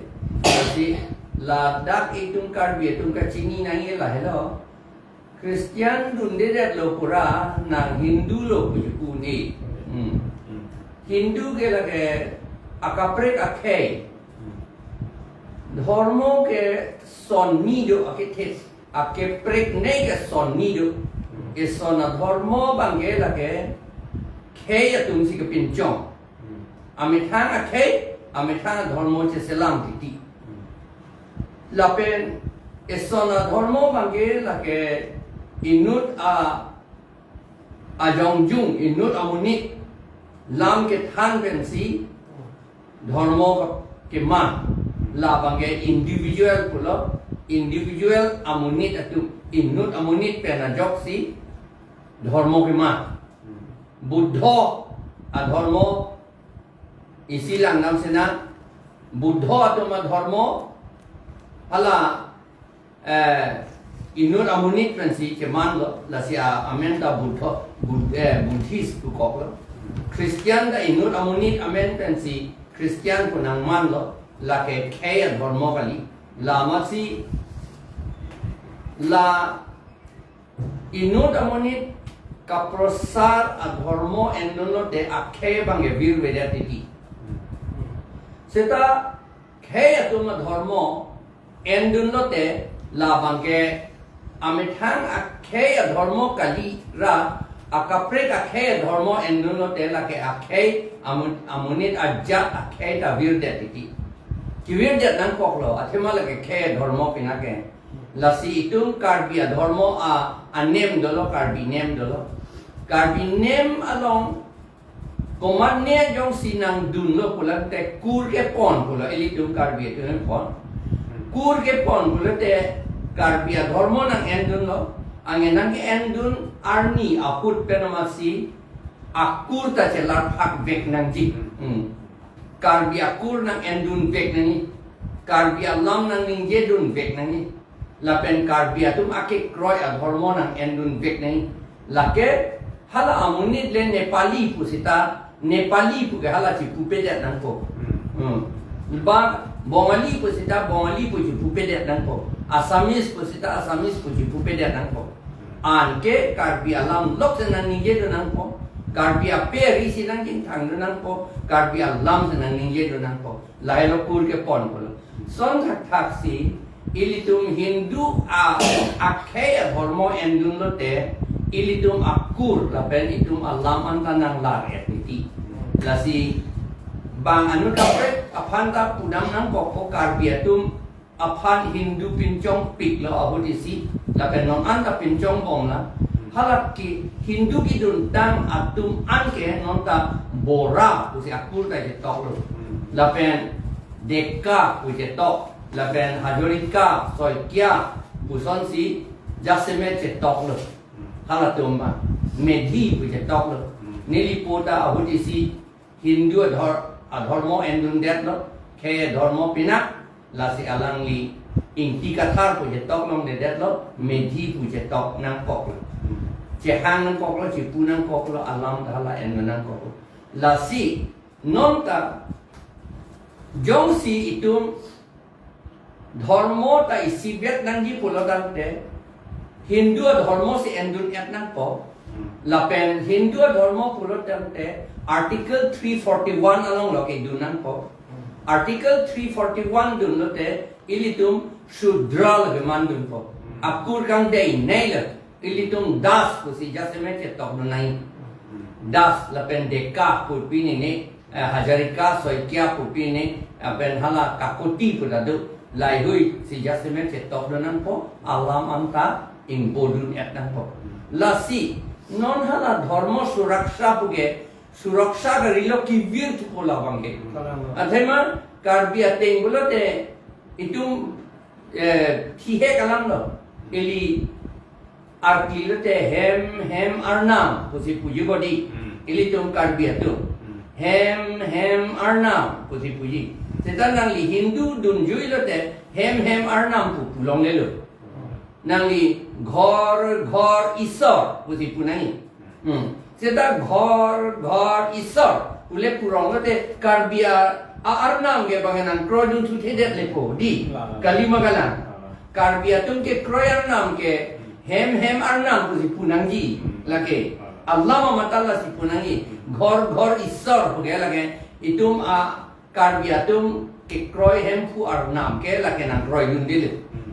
Speaker 3: si la dak itung kar bia tung ka chini nang la hello Christian dun de dat lo pura nang Hindu lo ku ni Hindu ke la ke akaprek akhei ধর্ম के sonido ake tes ake pregne ke sonido e sona ধর্ম bange la ke khei atum si ke pinchong amithang akhei amithang ধর্ম che selam titi la pen e sona ধর্ম bange la ke inut a jongjung inut amunit lam ke than ben si ধর্ম ke man la bangai individual pula individual amunit atu inut amunit pena joksi dharma ke ma buddha adharma isilang nam sena buddha atu ma dharma hala inut amunit pensi ke man lo la sia amenda buddha buddhist tu kok lo Christian da inut amunit amen pensi Christian punang man lo la ke kaya dharma kali la masi la inut amonit ka prosar adharma endono de akhe bange vir vedati seta kaya tuma dharma endono te la bange amithang akhe dharma kali ra akapre akhe dharma endono te la ke akhe amonit ajat akhe ta vir vedati Kiwir dia nang kok lo, athema lagi ke dharma pina ke, lasi itum karbia dharma a name dolo karbi name along komat ne jong sinang dun lo pula te kur ke pon pula elitum karbia tu pon, kur ke pon pula te karbia dharma nang endun lo, angen nang endun arni aput penamasi akur ta celar hak bek nang ji. Karbi akur nang endun bek nani karbi alam nang ningjedun bek nani lapen karbi atum ake kroy adhormo nang endun bek nani lake hala amunit le Nepali pusita Nepali puke hala ci pupedet nang po ba Bongali pusita Bongali puji pupedet nang po Asamis pusita Asamis puji pupedet nang po anke karbi alam lok nang ningjedun nang po karbi aperi silang king thang nang po karbi alam nang ningje nang po lailo kur ke pon po son thak si ilitum Hindu akhe dharma endun lote ilitum akur la ben itum alam anta nang lar etiti lasi bang anu kapre apanta pudam nang ko karbi atum aphan Hindu pinchong pik lo ahudisi la ben non anta pinchong bong la halap ki Hindu ki duntang atum anke nonta bora usi akur ta je tok lo lapen deka uje tok lapen hajorika soikia puson si jaseme je tok lo halatum ba medhi uje tok lo nili pota ahudisi Hindu adharma endun det lo ke dharma pinak lasi alangli ingti kathar uje tok nong de det lo medhi uje tok nang kok lo Cehang nang kok lo, cipu nang kok lo, alam tahala en nang kok lo. Lasi non ta jong si itum dharma ta isi bet nang ji pulo dang te Hindu dharma si endun et nang ko lapen Hindu dharma pulo dang te article 341 along lo ke dunang ko article 341 dun lo te ilitum shudra le mandun ko akur kang dei naila ilitum das kusi jaseme che tok nai das lapen deka purpini ne hajarika soikia purpini apen hala kakoti pudadu lai hui si jaseme che tok nan po alam anta ing bodun et nan po lasi non hala dharma suraksha puge suraksha garilo ki vir tu pola bange athema karbia tengulo te itum thihe kalam lo ili artilote hem arnam pusi puji body ilitum karbia tu hem arnam pusi puji setan nang li Hindu dun juilote hem arnam pu pulong le lo nang li ghor isor pusi punangi seta ghor isor ule purong lo te karbia arnam ge banganan krodun thu the det le po di kalima galan karbia tum ke kroyar nam ke hem arnam pusi punangi lake Allah matalla si punangi ghor isor ho ge lage itum a karbiatum ke kroy hem pu arnam ke lake nan kroy yun dile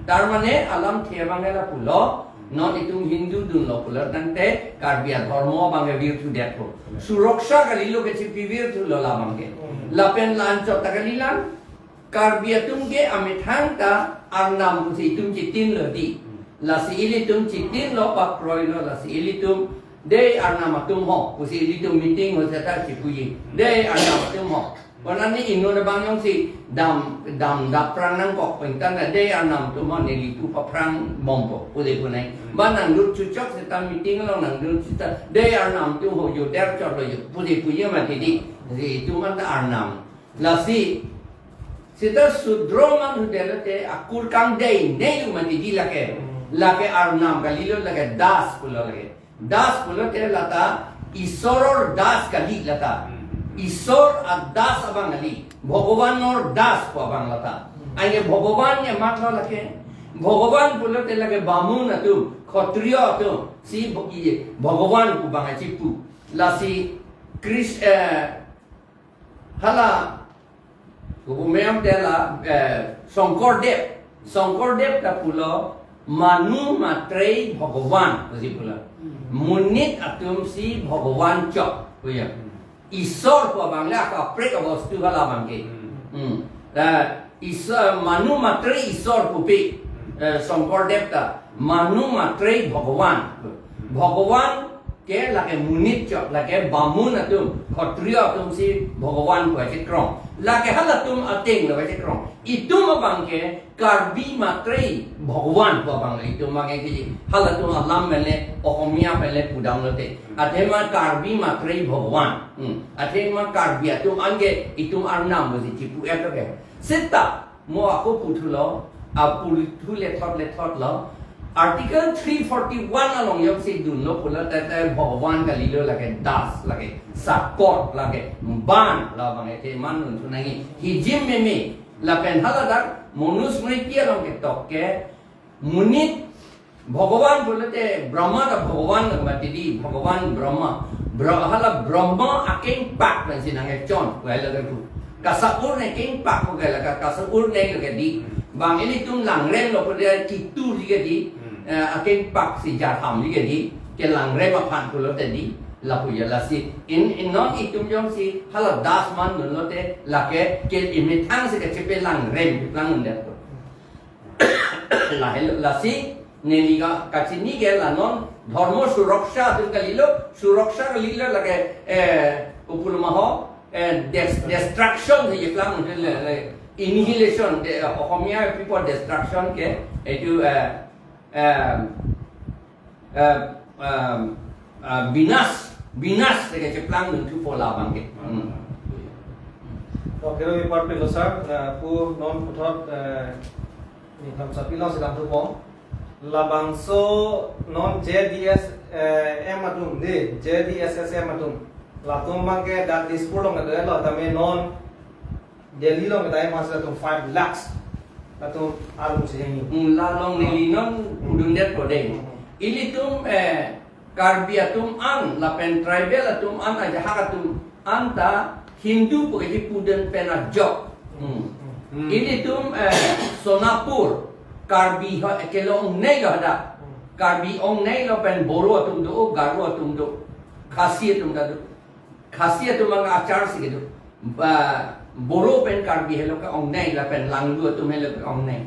Speaker 3: tar mane alam thebangela pulo non itum hindu dun lo pulo tante karbia dharma bange virtu dekho suraksha galilo ke chipi virtu lo la bange lapen lancho tagalilan karbiatum ke amithang ta arnam pusi itum chitin lo di la si ilitum chitin lo pa kroy lo la si ilitum de arnamatum ho pusi ilitum meeting ho seta chipuyi de arnamatum ho Konan ni ino na bang yung si dam da prang nang kok pengtan na de anam tu mo nilipu pa prang bombo uli punai ba nang lut chuchok se tam meeting lo nang lut chuta de anam tu ho yo der chot lo yo puli puye ma tidi si tu man da anam la si sita sudroman hudelate akur kang de ne yu ma tidi lake anam kalilo lake das pulo te lata isoror das kali lata Isor R Das abang ali ভগবান নর Das ko abang lata aye ভগবান ye matlo lake ভগবান bulote lage bamun atu kshatriya atu si ভগবান ku bang chipu la si kris hala gumem dela Shonkordev ta pulo manu matrei ভগবান buzi pulo munit atum si ভগবান chok puya Isor ko bangla ka prek abostu hala bangke isor manu matre isor pupi Shonkordev ta manu matre bhagawan ke lake munit chok lake bamun atum kshatriya atum si bhagawan ko che krong lake halatum ateng lo che krong itum bangke karbi matre bhagawan ko bangla itum bangke ki halatum alam mele ohomia pele pudam lote athema karbi matre bhagawan athema karbi atum ange itum arnam bosi chipu eto ke sita mo ako puthulo apulithu le thot lo Article 341 along yung si dun lo pula tata bhagawan kalilo lage das lage support lage ban la bang ete manun sunangi hijim meme la pen haladak manusmriti along ke tokke munit bhagawan bolate brahma da bhagawan matidi bhagawan brahma brahma aking pak man sinange chon wala ga ku kasapur ne king pak ko gala kasapur ne lage di bang ini tum langrem lo pula kitu liga di aking pak si jatham liga di ke langrem aphan ko lo tadi la puya la si in non itum yong si hala das man nun lo te la ke imithang se ke chepe langrem lang nde ko la si neliga kachini ke la non dharma suraksha dun kalilo la ke upulma ho destruction ye plan annihilation ohomia people destruction ke etu binas ke plan tu pola bangke
Speaker 1: Oke, we part pilo sir pu non puthot ni tham sapilo sedang tu pom labangso non JDS ematum de JDSS ematum latum bangke dat dispur long de lo tame non Delhi long dai mas latum 5 lakhs latum arum seyangi
Speaker 3: la long neli non udundet pode ilitum karbiatum an la pen tribal atum an aja hakatum anta Hindu pokoknya puden pena job ilitum Sonapur karbi kelo ong nei lo ada karbi ong nei lo pen boro atum do garu atum do khasi atum mga achar sigitu boro pen karbi helo ka ong nei la pen langlu atum helo ka ong nei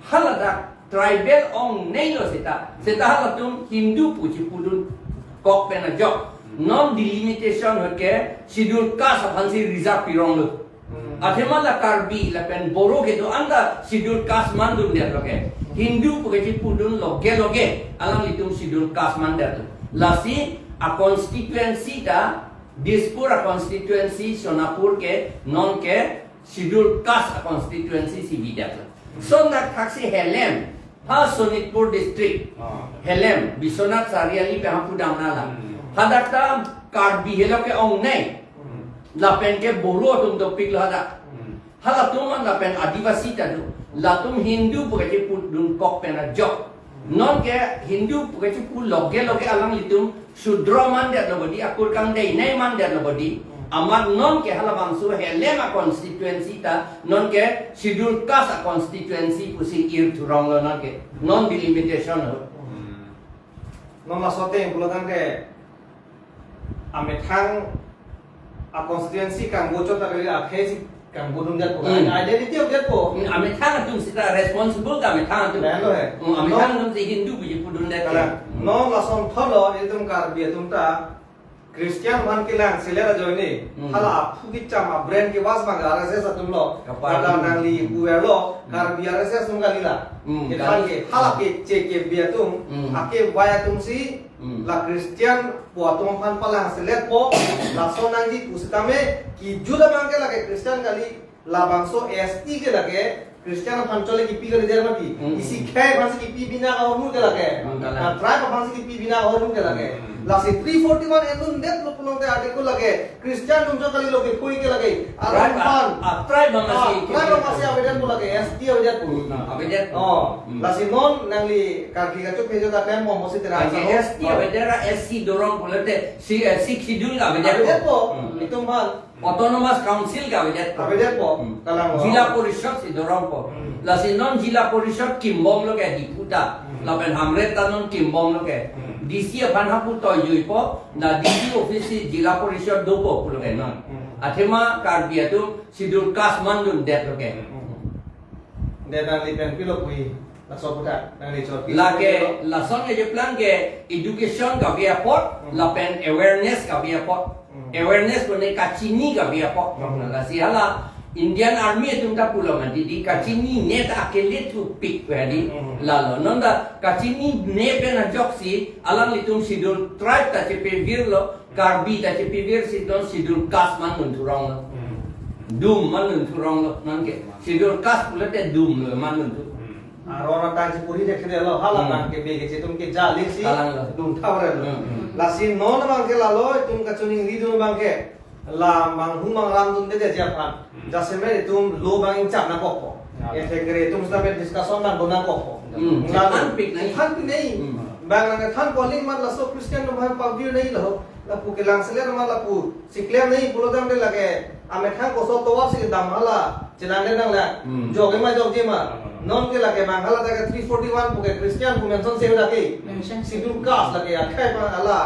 Speaker 3: halada tribal ong nei lo seta halatum Hindu puji pudun kok pena job non delimitation hoke schedule caste phansi reserve pirong lo athema la karbi la pen boro ke do anda schedule caste mandum der loke Hindu pokoknya pudun loge alang litum schedule caste mandar la si a constituency ta Dispura constituency Sonapur ke non ke schedule caste constituency si bidak Sondak taksi Helem, ha Sonitpur district, Helem, Bisonat Sariali pe hampudang nala. Hadakta Karbi helo ke ong nei, lapen ke boro tum topik lo hadak. Halatum an lapen adivasi tadu, latum Hindu pukati put dun kok pena jok. Non ke Hindu pukati put loge alang litum Sudra man dia nobody akur kang dei nei man dia nobody. Amat non ke halabang su Helem a constituency ta non ke schedule kas a constituency pusi ir turong lo non ke non delimitation ho.
Speaker 1: Non la sote yang pulau ke ame thang a constituency kang bocor tak kali a phase kang bodung dia ko identity of dia ko
Speaker 3: Ame thang tum sita responsible ka ame thang tum.
Speaker 1: Betul, eh.
Speaker 3: Ame thang tum si Hindu puji pudun dia.
Speaker 1: kala non la son tholo itum kar bia tum ta Christian man kilang selera joini hala phuki chama brand ki was bang RSS atum lo kala nangli buelo kar bia RSS tum kalila ikan ke hala ke che bia tum ake waya tum si la Christian puatum pan palang selet po la son nangji kusitame ki juda bang ke lage Christian kali la bangso ST ke lage Christian panchole ki pi ke der mati isi khai bangsi ki pi bina ka hormu ke lage tribe bangsi ki pi bina hormu ke lage Lasi 341 endun net lo punong te ade ko lage Christian tumjo kali loge koi ke lage aram pan
Speaker 3: Tribe masih.
Speaker 1: tribe masih abedan ko lage ST abedan ko
Speaker 3: Abedan.
Speaker 1: oh lasi non nangli karki ka chuk pejo ka tem mo mosi tera
Speaker 3: Lagi ST abedera SC dorong polete si schedule ka
Speaker 1: abedan
Speaker 3: abedan
Speaker 1: ko itu mal
Speaker 3: Autonomous Council ka abedan.
Speaker 1: abedan ko kalang
Speaker 3: Jila Porishad si dorong po. Lasi non Jila Porishad kimbong lo ke diputa. Lapen hamret tanon kimbong lo ke. DC apan hapu to yui po na DC office Jila Porishad do po pulo ke non. Athema karbia tu sidul kas mandun det lo ke.
Speaker 1: de nangli pen pilo kui la soputa nangli chor
Speaker 3: Lage lason ke plan ke education ka via pot lapen awareness ka via pot. Awareness ko ne kachini ka via pot. Lasi hala Indian Army itu tak pulau mandi di kacini net akeli tu pick wedi lalu nonda kacini ne pena joksi alang litum sidul tribe ta cepe virlo karbi ta cepe vir sidul sidul kas man nunturong lo dum man nunturong lo nangke sidul kas pulate dum lo man nuntur
Speaker 1: Arona tang puri dekhe lo hala tang ke bege che tum ke ja lisi
Speaker 3: Talang lo.
Speaker 1: dum thawre lo lasi non bang ke lalo tum ka chuning ridu bang ke la mang humang ram dun de japan jaseme tum lo bang chap na ko e thekre tum sta pe discussion na dona ko
Speaker 3: Japan pick nahi.
Speaker 1: than pi nei bang na than calling man la so christian no bhai pavio nei lo la pu ke lang sele ma la pu sikle nei pulo dam de lage ame thang ko so to wa si dam hala chelang de nang la joge ma non ke lage bang hala daga 341 pu ke christian pu mention se da ke
Speaker 4: Mention.
Speaker 1: sidul kas lage ya khai pa ala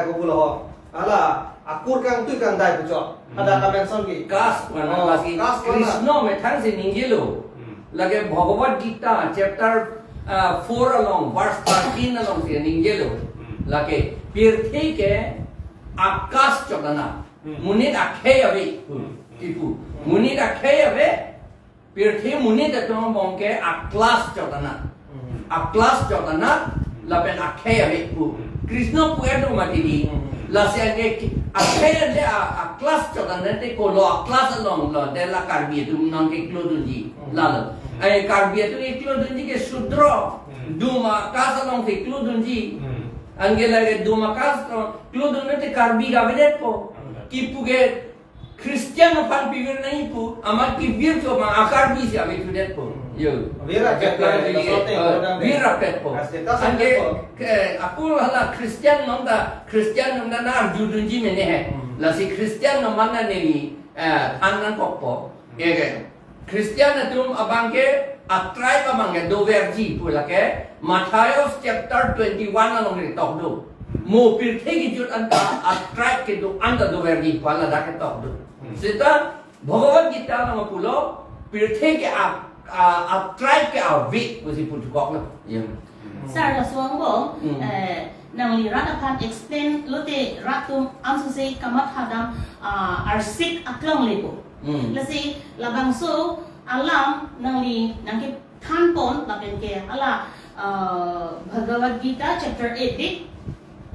Speaker 1: ko bulo ala akur kang tu kang dai pucho ada ka mention ki
Speaker 3: kas mana
Speaker 1: Oh,
Speaker 3: lagi
Speaker 1: kas mana?
Speaker 3: Krishna methang se ninggelo lage Bhagavad Gita chapter 4 along verse 13 along se ninggelo lage pirthi ke akas chotana munit akhe ave tipu munit akhe ave pirthi munit atong bongke aklas chotana lapen akhe ave pu Krishna pu eto matidi la se ake akhe le a class chotana te ko lo class along lo de la karbi tu non ke klodunji la ai karbi tu ke klodunji ke sudro duma kas along ke klodunji angela ke duma kas klodun te karbi ga vedet ko ki puge Christian pan pivir nahi pu amar ki vir to ma akar bi se ave tu det po yo
Speaker 1: Vira ket la sote
Speaker 3: Vira pet po ange aku hala Christian nonda na judunji mene hai la si Christian no manna neli annan koppo ege Christian tum abangke atrai abangke do verji pu la ke Matthäus chapter 21 along ri tok do mo pir thegi jut anta atrai ke do anda do verji pala da ke tok do sita Bhagavad Gita nama pulo pir thegi atrai ke avik pusi pu kok lo ya
Speaker 4: Sir, la suang bo, nang li rat akan explain lote ratum amsu se kamat hadam arsik aklong lepo. Lasi labang so alam nang li nang ke thanpon lapen ke ala Bhagavad Gita chapter 8 dik.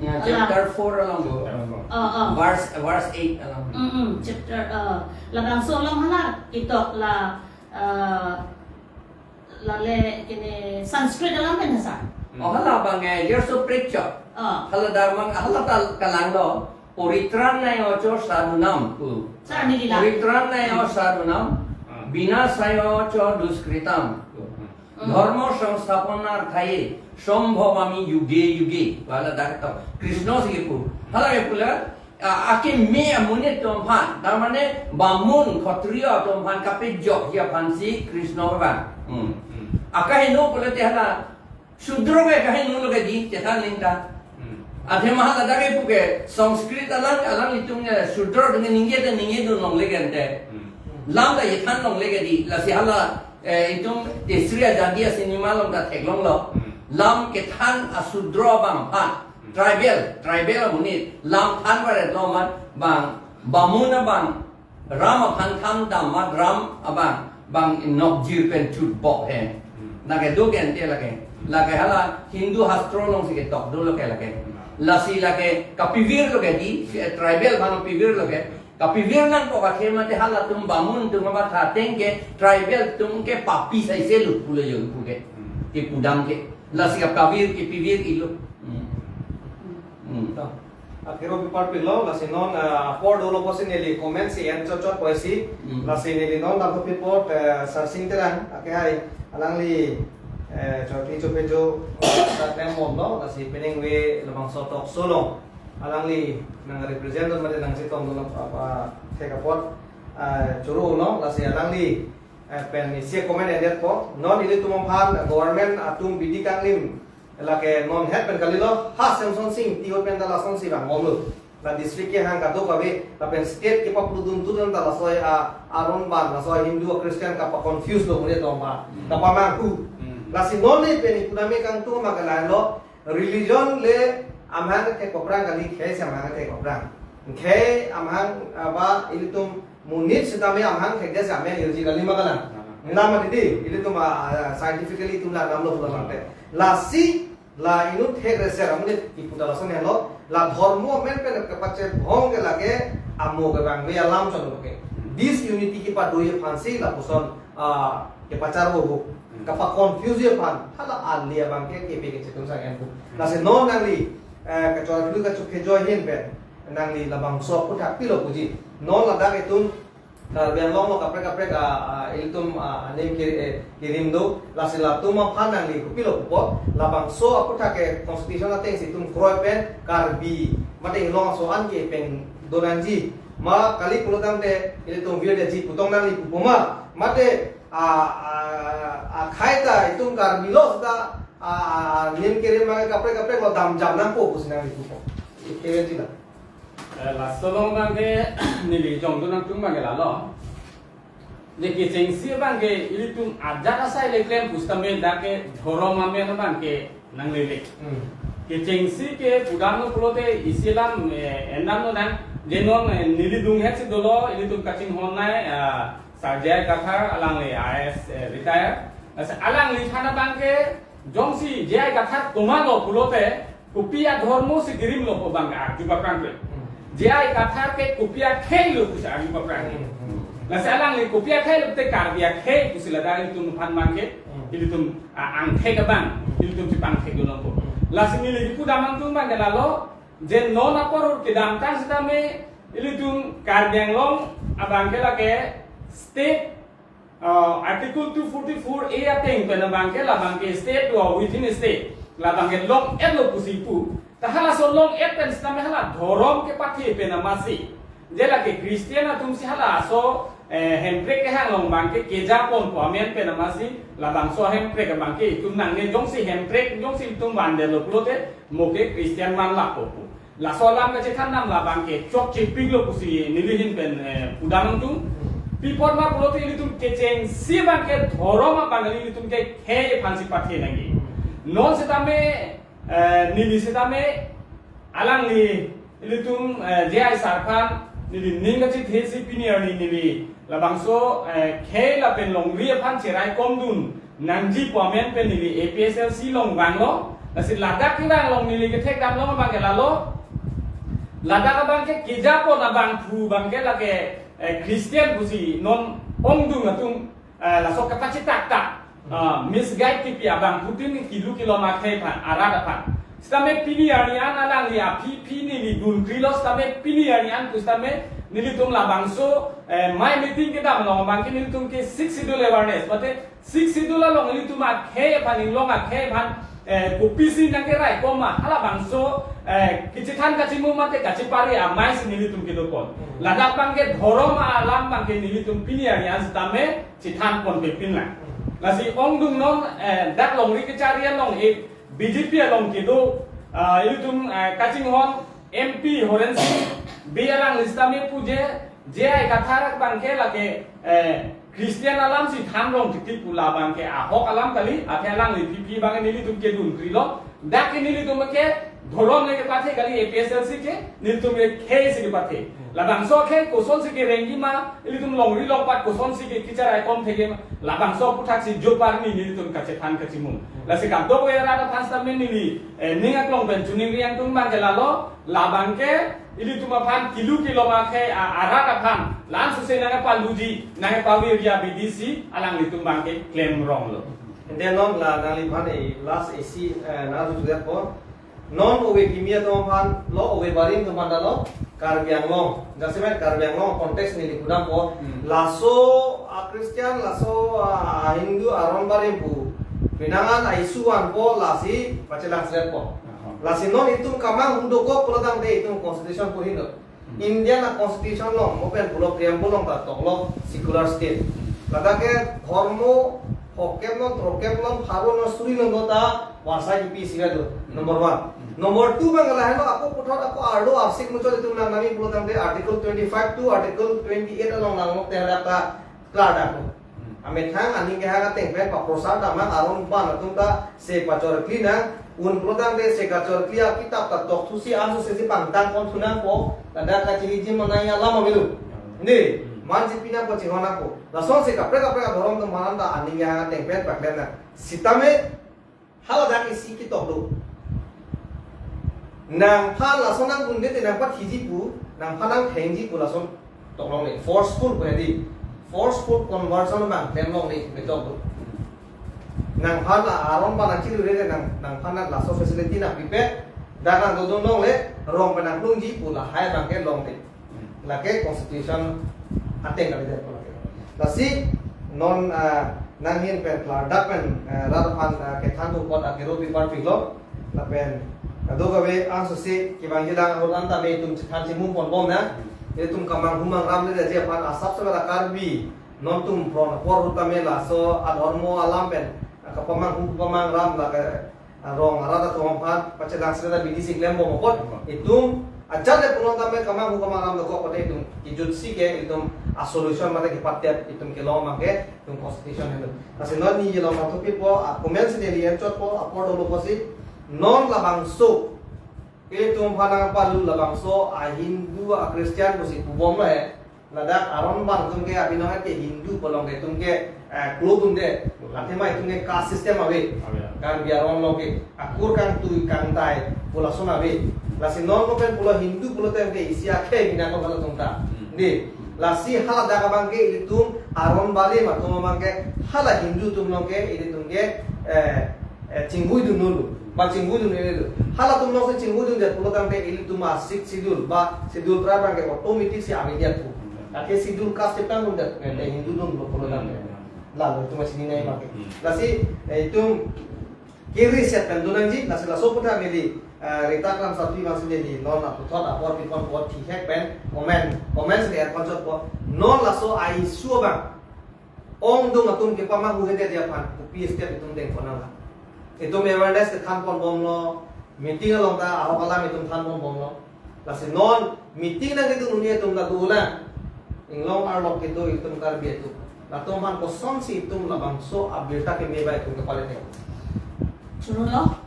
Speaker 3: chapter 4 along do verse 8 along
Speaker 4: Chapter labang so long hala itok la lale kene Sanskrit alam kan sa.
Speaker 3: Hala bang years of preacher. Hala darmang hala tal kalang do. Puritran na yo cho sadunam ku.
Speaker 4: Sa nilila.
Speaker 3: Puritran na yo sadunam. Binasayo cho duskritam. Dharma samsthapanarthaye সম্ভবামি যুগে যুগে bala dakta Krishna sipu hala ke pula ake me amune tomphan dar mane bamun khatriya tomphan kape jok ya phansi Krishna ba akahe no pula te hala shudro ke kahe no loge di tethan lingta adhe mahala dage puke sanskrit alang litumnya shudro dengan ninge do nong legende lam da yethan nong lege di la si hala itum tesria jadia sinima long da theklong lo lam ke than asudro bang phan tribal munit lam than bare loman bang bamuna bang ram phan tham dam ma ram abang bang nok jir pen chut bok he na ke do gen te la ke hala hindu hastro long se ke tok do lo ke la si la ke kapivir lo ke di tribal bang pivir lo ke kapivir nan ko ka khema te hala tum bamun tum ba tha teng ke tribal tum ke papi sai se lu pule yo pu ke pudam ke la si kapivir ke pivir ilo
Speaker 1: Akhirnya pipar pilo, lasi non por dolo posin neli comment si en cocok poesi, lasi neli non dalam pipot searching terang, akhirnya alang li coki copejo saat temon no, lasi pening we lemang sotok solo, alang li nang represent don made nang sitong don apa tekapot curu no, lasi alang li pen isi comment ender po, non ini tumampan government atum bidikan lim lake non head pen kalilo has samson sing tiho pen dala son si bang ngomlu la district ke hang kado kabe la pen state ke pa pludun tudun dala soy aron ban la soy hindu christian ka pa confused lo mune tomba ka pa ma ku la si non le pen kuname kang tu magala lo religion le amhang ke koprang kali khe samang ke koprang khe amhang ba ilitum munit sidame amhang ke dia same yurji kali magala nama didi ilitum scientifically tum la namlo fulante la si la inut he reser amune iputa lasan hello la dharmo men pe ke pache bhong ke lage amo ke bang me alam chon ke this unity ki pa doye phansi la puson ke pachar bo ka pa confuse ye phan hala alia bang ke pe ke chetum sang en la se non nang li ke chol lu ka chukhe joy hin pe nang li la bang so ku thak pi lo puji non la da ke tum dar biang long kapre iltum anem kirim do la sila tuma phanang li kupilo po la bang so aku thake constitution la teng situm kroi pen karbi mate long so an ke pen donanji ma kali pulutam te iltum video de ji putong nang li puma mate khaita itum karbi lo sta nim kirim ma kapre lo dam jam nang po pusinang li po kewen ji la
Speaker 2: la solong bang ke nili jong tu nang tung bang ke la lo de ke cheng si bang ke ili tum ajat asai le klem pustame da ke dhorom ame na bang ke nang le ke cheng si ke pudam no pulote isilam endam no dan je non nili dung het si dolo ili tum kaching hon nai sarjai kathar alang le is retire asa alang li thana bang ke jong si jai kathar toma lo pulote kupia dharmo si girim lo bang a juba prang jai kathar ke kupia khei lo kus a juba prang la salang li kupia khei lo te kar dia khei kusila dari tum phan man ke ili tum ang khei ka bang ili tum si pang khei do no la sini li pu damang tum bang la lo je non apor ke dam tan sita me ili tum kar diang long abang ke la ke state article 244 a ateng pe na bang ke la bang ke state or within state la bang ke long et lo pusipu tahala so long et pen sita me hala dhorom ke pathe pe na masi jela ke christian atum si hala so hemprek ke hang long bang ke keja pon po amen pe na masi la bang so hemprek ke bang ke tum nang ne jong si hemprek jong si tum ban de lo plote mo ke christian man la po la so lam ke than nam la bang ke chok chi pig lo pusi nilihin pen udang tum pipor ma plote ili tum ke cheng si bang ke dhorom ma bang ili tum ke khe phansi pathe nangi non se tame nili se tame alang li ili tum jai sarkhan nili ninga chi thesi pinier ni nili labang so khe la pen long ri phan chirai kom dun nangji pomen pen nili APSLC long wang lo lasit ladak ki wang long nili ke thek dam long bang ke la lo ladak bang ke kija po na bang thu bang ke la ke Christian busi non ong dung atung la so kapacit tak misguide ki abang putin kilo makhe pan arada pan stame pini arian alang ya pi ni dun krilo stame pini arian ku stame nilitum labangso my meeting ke dam long bang nilitum ke 6 schedule awareness bate 6 schedule long nilitum akhe pan long akhe pan kupisi nang ke rai koma hala bangso kichi than kachi mu mate kachi pari amai se nilitum ke dokon ladak bang ke dhorom alam bang ke nilitum pini arian stame chithan kon pe pin la lasi ong dung non dak long ri ke charian long e BJP long ke do nilitum kaching hon MP Horensi biarang listame puje je ai katharak bangke lake Christian alam si thamrong tikti pula bangke ahok alam kali athelang li PP bange nili tumke dun krilo dak nili tumke dhorom leke pathe kali APSLC ke nili tumke khe si pathe labangso khe koson si ke rengi ma nili tum longri lokpat koson si ke kicharai kom theke labangso puthak si jopar ni nili tum kache than kachimu lasi kam to era da pansta men nili ningak long ben tuning riang tum bangke lalo labangke ili tuma pan kilo makhe arata pan lan suse nanga paluji nanga pawi ria BDC alang li tumbang ke claim wrong lo
Speaker 1: and then non la nali pan e last AC na tu that po non owe kimia to pan lo owe barin to pan lo karbiang long jasime karbiang long context ni likudam po laso Christian laso Hindu aron barin bu pinangan aisuan po lasi pacelang slet po lasi non itu kamang hundoko pulatang de itu constitution po hindo Indian constitution long mopen pulo preamble long ta toklo secular state ladake dharmo hokem long trokem long pharo no suri long ta wasa ki siga do number 1 number 2 bangala heno ako puthor ako ardo arsik mucho itu nang nami pulatang de article 25 to article 28 along nang mok tehra ta klada ko ame thang ani ke ha teng pen pa prosar da ma aron ban tumta se pachor klina un prodang de se gachor klia kitab ta tok thusi ansu se pangtang kon thunang po tanda ka chiri jim manaya lama milu ni man jipina po chihona po la son se kapre dorom to mananda ani ya teng pen pa klena sitame hala da ki si ki tok do nang pha la sonang gun de te nang pa thiji pu nang pha nang thengji pu la son tok long ni forceful ko di forceful conversion bang ten long ni betok do nang phana aron pa na chiru re nang phana la so facility na pipe dana do dong le rong pa na plungji pula hai bang ke long te la ke constitution ateng ka de pula la si non nang hien pen pla dak pen ra phan ke than do pot akero bi par pilo la pen do ga be anso se ki bang jida ro anta me tum than ji mum pon bom na e tum kamang humang ram le je phan asap se la karbi non tum pron por rutamela so adormo alam pen kapamang ram la rong arada to phat pachelang sreda BDC claim bo mokot itum ajar de punon tame kamang ram ko kote itum kijutsi ke itum a solution mate ki patyap itum ke law make itum constitution hendo kasi non ni law ma to pipo a commence de lian chot po apor do posi non labangso itum phana palu labangso a Hindu a Christian ko si bom la ladak aron bang tum ke abino ke Hindu polong ke tum ke klubun de ate mai tum ke caste system ave kan biaron lo ke akur kan tu kan tai pola sona ave lasi non ko pen pola Hindu pola tem ke isia ke bina ko kala tum ta ni lasi hala daga bang ke itum aron bale ma tum bang ke hala Hindu tum lo ke ide tum ke cingui du nulu ba cingui du ne hala tum lo se cingui du de pola tem ke ili tum a sik sidul ba sidul pra bang ke automatic si ave dia tu ake sidul caste tan undar Hindu dun lo pola tem lalu itu masih dinai pakai. Lasi itu kiri set pendunang ji, lasi laso putar mili rita kan satu masih jadi non atau thot apor pikon pot thihek pen komen sediar konsep po non laso ai suabang ong dung atum ke pamang uhede dia pan upi step itu deng konang itu awareness ke kan pon bom lo meeting along ta ahok alam itu kan pon bom lo lasi non meeting nang itu dunia itu nggak dula inglong arlok itu karbi itu Lato man ko son si itum labang so abirta ke meba itum ke palet ne.
Speaker 4: Chulo.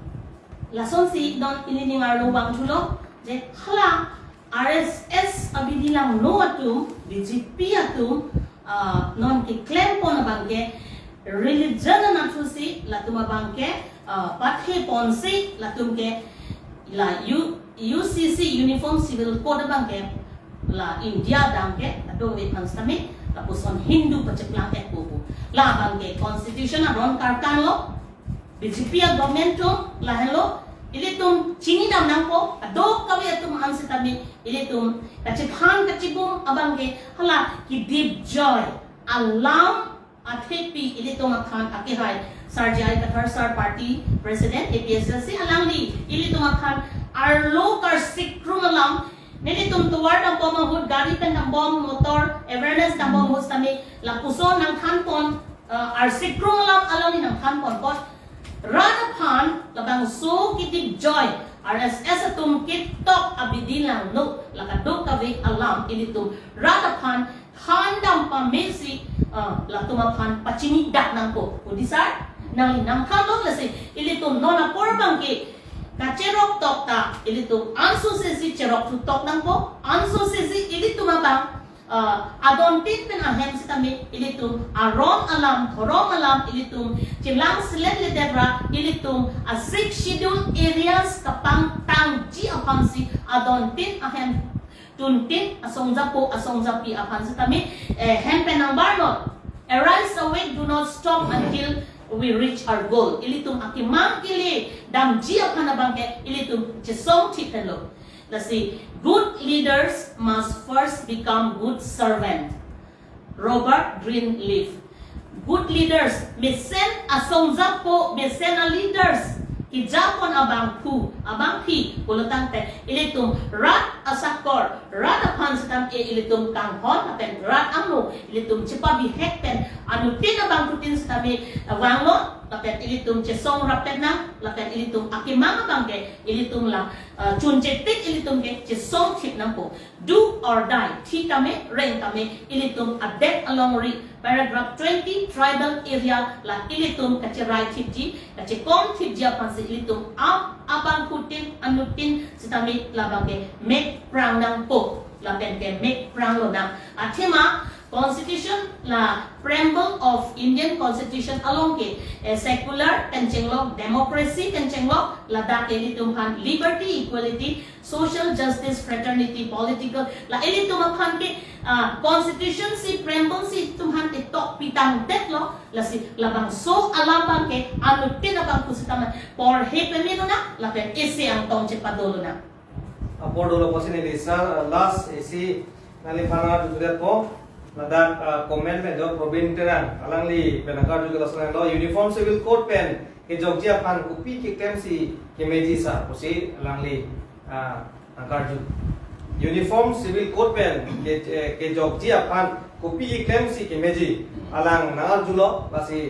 Speaker 4: La son si don ini ngarlo bang chulo. Je hala RSS abidilang no atum BJP atum non ki claim pon bangke religion na thusi latuma bangke pathe ponsi latum ke la UCC Uniform Civil Code bangke la India dangke ado we panstami tapos on Hindu pachaplang ekpo labang ke constitution aron karkan lo BJP government to lahan lo ilitum chini dam nang po adok kami atum ang sitami ilitum kachiphan kachibum abang ke hala ki deep joy alam athepi ilitum akhan akihay sarjai kathar sar party president APSLC alangli ilitum akhan arlo kar sikrum alam nilitum tuwar ng pomahud gari pen ng bom motor awareness ng bom hustami lapuson ng kanpon ar sikrum alam ni ng kanpon pot Radapan labang so kitib joy RSS atum kitok abidilang no lakadok kavi alam initum radapan handam pamesi latumapan pachini dak nang po udisar nang inang kalo lasi ilitum nona porbang ki kacerok tok ta ilitum anso sisi cerok tok nang po anso sisi ilitum abang adon tin pen ahem sitami ilitum aron alam thorom alam ilitum chilang silet litebra ilitum a 6 schedule areas kapang tangji apansi adon tin ahem tuntin asongzapi apan sitami hempen ang barnot arise awake do not stop until we reach our goal ilitum akimang kili damji apan abangke ilitum chisong tipelo lasi good leaders must first become good servant. Robert Greenleaf. Good leaders, mesen asongzap po, mesen a leaders. Kijapon abang pi, kulutante, ilitum rat asakor, rat apan sitam ilitum kanghon, apen rat amno, ilitum cipabi hekten, anu tin abang kutin sitami wanglo, lapen ilitum cesong rapet na, lapen ilitum akimang abangke, ilitum lang chuncetik ilitum ke cesong tip nampo. Do or die, ti kami, ren kami, ilitum adet along paragraph 20 tribal area la ilitum kacirai tipji, kacikong tipji apan si ilitum abang kutin anutin sitami labangke make prang nang po, lapen ke make prang lo nang atima Constitution la preamble of Indian Constitution along ke secular kencenglo democracy kencenglo la dak ilitumhan liberty equality social justice fraternity political la ilitumhan ke Constitution si preamble si tumhan itok pitang tetlo la si labang so alambang ke anu tinabang kusitaman por hepemino na la pen isi ang tong cepadolo na
Speaker 1: Apodolo posin elisa last isi nalipana tutudet po nadak comment में जो प्रोविन तेरा अलंगली पेनकार जो लसना लो uniform civil code pen के जोग्जिया पान कुपी के केमसी के मेजी सा उसी अलंगली नकार जो यूनिफॉर्म सिविल कोड पेन के जोग्जिया पान कुपी के केमसी के मेजी अलंग नगर जुलो बसी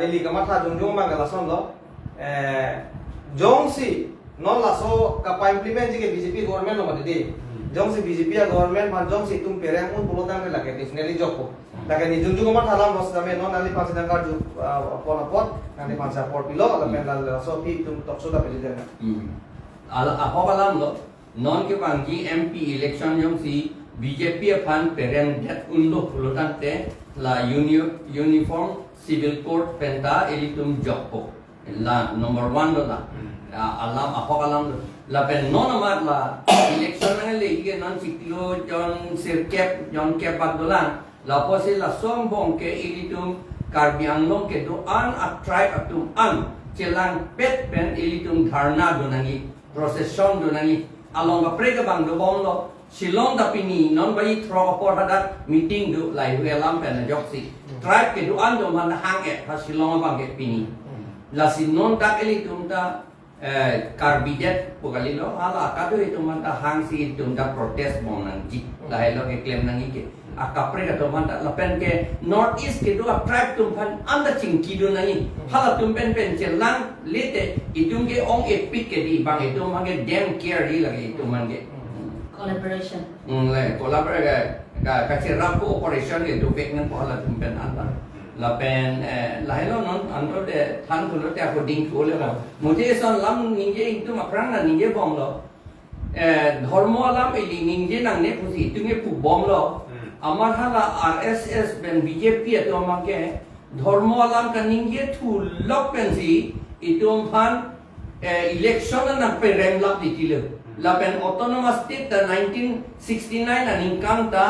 Speaker 1: दिल्ली का माथा जुंजों में गलसन लो जोंसी नॉन लासो का इम्प्लीमेंट जी के बीजेपी गवर्नमेंट लो मत दी jong si BJP ya government man jong si tum perang un pulutan me lage definitely joko lage ni junju ma thalam nos dame non ali pansi dang karju pon pot nani pansi support pilo ala pen la so pi tum tokso da peli dena
Speaker 3: ala ahobalam lo non ke pangi MP election jong si BJP fan perang det undo pulutan te la uniform civil code penta elitum joko la number 1 lo la alam ahobalam la pen non amat la election nang le ke non siklo jon sirkep jon ke bagdolan la posi la sombong ke ilitum karbiang long ke do an a tribe atum an chelang pet pen ilitum dharna do nangi procession do nangi along ka prega bang do bom lo silong da pini non bai thro por hadat meeting do lai welam pen joksi tribe ke do an do man hang e ha silong bang ke pini la sinon tak ilitum ta karbidet pogalilo ala kado itu manta hangsi itu nda protest mong nang ji dahil lo ke claim nang ike akapre ka to manta lapen ke north east ke do tribe tum pan anda chingki do nang hala tum pen chelang lete itung ke ong epic ke di bang itu mange damn care di lagi itu mange
Speaker 4: collaboration
Speaker 3: le collaborate ka chirap ko operation itu pek ngan po hala tum pen anda la pen la hello non andro de than ko te ko ding ko le mujhe son lam ninge itu maprang na ninge bom lo dharmo lam eli ninge nang ne pusi tunge pu bom lo amar hala RSS ben BJP to make dharmo lam ka ninge thu lok pen si itum phan election na pe rem lap ditile la pen autonomous state 1969 an income ta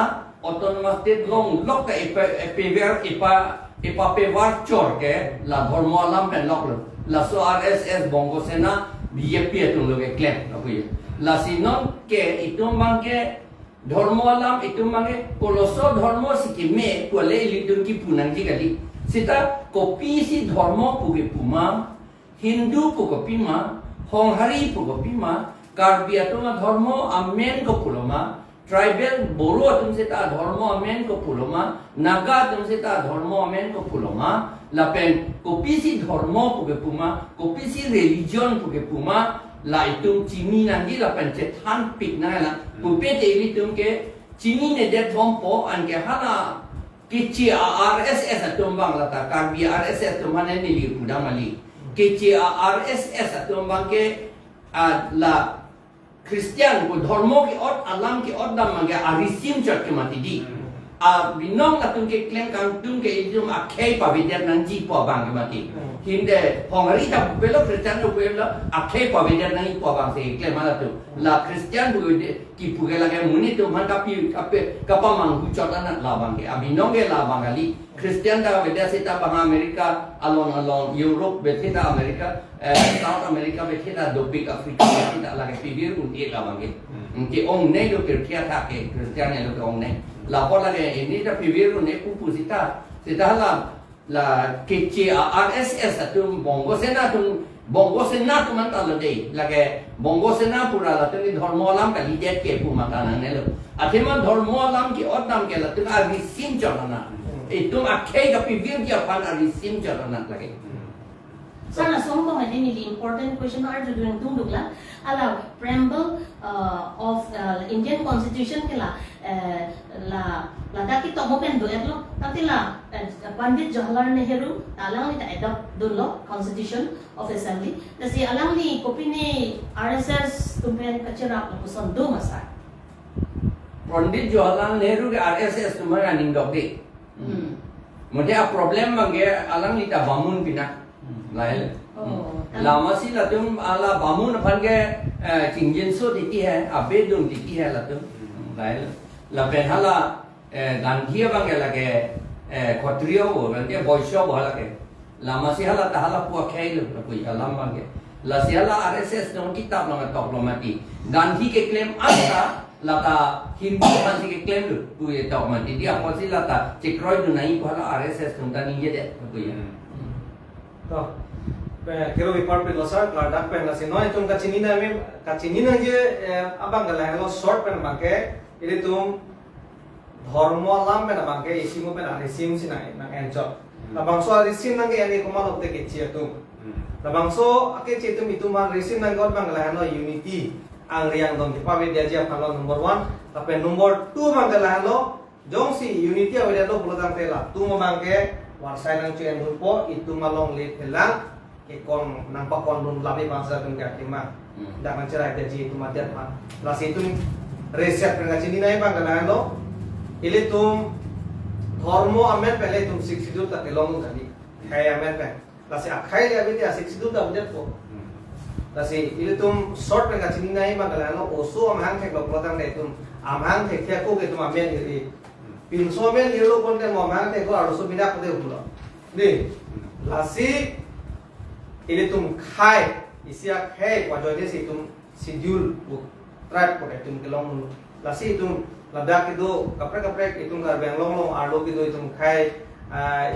Speaker 3: autonomous state long lock ke epever ipa pewar chor ke la dharma alam pen lock la so RSS Bongo Sena BJP tung lo ke claim aku la sinon ke itum bang ke dharma alam itum bang ke koloso dharma sikime ko le lidun ki punan ki kali sita kopi si dharma puge puma Hindu pugo pima Honghari pugo pima Karbi atuma dharma amen ko puloma tribal Boro atum seta dharma amen ko puloma Naga atum seta dharma amen ko puloma lapen kopisi dharma puge puma kopisi religion puge puma la itum chini nangi lapen cethan pik na la pupete itum ke chini ne de thompo an ke hana kichi RSS atum bang lata Karbi RSS atum hane ni li pudang mali kichi RSS atum bang ke la Kristian ko dharma ki ot alam ki ot dam mangge arisim chat ke mati di binong la tung ke klem kan tung ke idum akhai pa vidya nang ji po bang ke mati hinde hongari ta belo Kristian ko belo akhai pa vidya nang po bang se klem ala tu la Kristian bu ki puge la ke muni tu man kapi kapa mang hu chat na la bang ke binong ke la bang ali Kristian ta vidya sita bang Amerika along Europe betita Amerika South America betita dobik Afrika betita la ke pibir unti la bang ke ong ne lo ke kia tha ke Kristian ne lo ke ong ne la pola ke ini ta pibir ne pupu sita la kece RSS atum Bongo Sena tu man ta la dei la ke Bongo Sena pura la tu ni dharma alam ka lidet ke pu matana ne lo athema dharma alam ki odam ke la tu ari sim chalana itu akhai ka pibir dia pan ari sim chalana lagi
Speaker 4: Sana sombong ada ni important question are during tunduk lah. Ala preamble of Indian Constitution ke la daki to mopen do etlo tapi la Pandit Jawaharlal Nehru alang ni ta adopt dulu Constitution of Assembly. Kasi alang ni kopi ni RSS tumpen kacera puson do masa.
Speaker 3: Pandit Jawaharlal Nehru ke RSS tumara ning dok de. Mudah problem mangge alang ni ta bamun bina लाइल लामासी लतुम आला बामून अपन के चिंजन सो दिती है अबे दुम दिती है लतुम लाइल लपेन हाला गांधी बंगे लगे खत्रियो वो बंगे वैश्य वो लगे लामासी हाला तहाला पुआ खेल कोई अलाम बंगे लसी हाला आरएसएस ने उनकी किताब लगा टॉप लमाती गांधी के क्लेम आता लता हिंदू फांसी के क्लेम तू ये टॉप मती दिया पॉसी लता चिक्रोय दु नहीं को हाला आरएसएस तुम ता नहीं ये दे कोई
Speaker 1: तो kero ipar pe losar kladak pen lasi noi tum kachini na je abang galah lo short pen bangke ini tum dharma lam pen bangke isimu pen arisim sinai na enjo labang so arisim nang ke ani kumal opte ke chia tum labang so ake che tum itu man arisim nang god bang galah no unity ang riang dong ki pawe dia je phalo number 1 tapi number 2 bang galah lo jong si unity aweda lo bulotang tela tum bangke warsai nang chen rupo itu malong le telang ikon nampak kon dun labi bangsa tum ka kima dak nang cerai dia itu matian pan las itu reset penga chini nai bang kana lo ile tum dharma amen pele tum siksidu ta telong tadi khai amen pe las akhai le abi dia siksidu ta udet ko las ile tum short penga chini nai bang kana lo oso amhang thek lo protang le tum amhang thek thek ko ke tum amen iri pinsomen ilo kon ke momang te ko aruso bida ko de ulo ni lasi ile tum khai isia khai kwa joide si tum schedule bu track ko tum ke long lasi tum ladak itu kapre itum kar beng long arlo ki do itum khai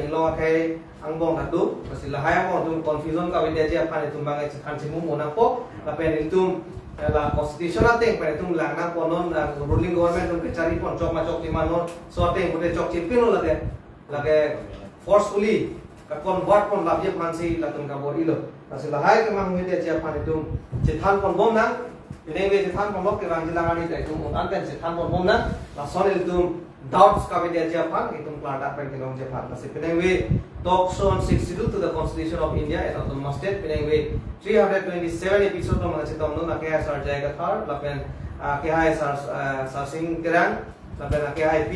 Speaker 1: ilo khai angbong hadu pasti lahai mo tum confusion ka widya je apane tum bangai kan simu mona ko lapen itum la constitutional thing pen tum langna konon ruling government tum ke cari pon chok ma chok timanon sorting bote chok chipino lage forcefully ka convert pon labje pansi latum ka bor ilo kasi lahai ke mang widya je apane tum chithan pon bom na ini we chithan pon lok ke rang jilangani tai tum anten chithan pon bom na la sonil tum doubts ka widya je apane itum plata pen ke long je apane kasi pen we talk on 62 to the Constitution of India at autonomous state pinang we 327 episode ng mga chitong no nakaya sar jayga thar lapen kaya sar sing kiran lapen kaya ip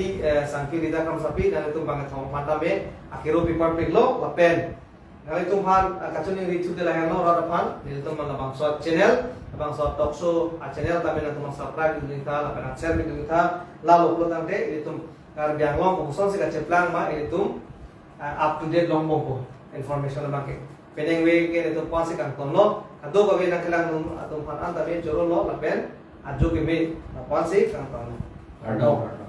Speaker 1: sangki lida kam sapi dan itu banget thong pantame akiro pipar piglo lapen ngal itu han kachuni ritu de la no ra pan nil tum man bang so channel bang so talk show channel tamen tum subscribe din ta lapen share din ta la lo tang de itu karbiang long ko son si ka cheplang ma ilitum up to date long bong ko information na ke peneng we ke itu pon si kang ton lo ado ka we na kilang num atum pan anta me joro lo lapen ajo ke me pon si kang ton
Speaker 3: Pardon.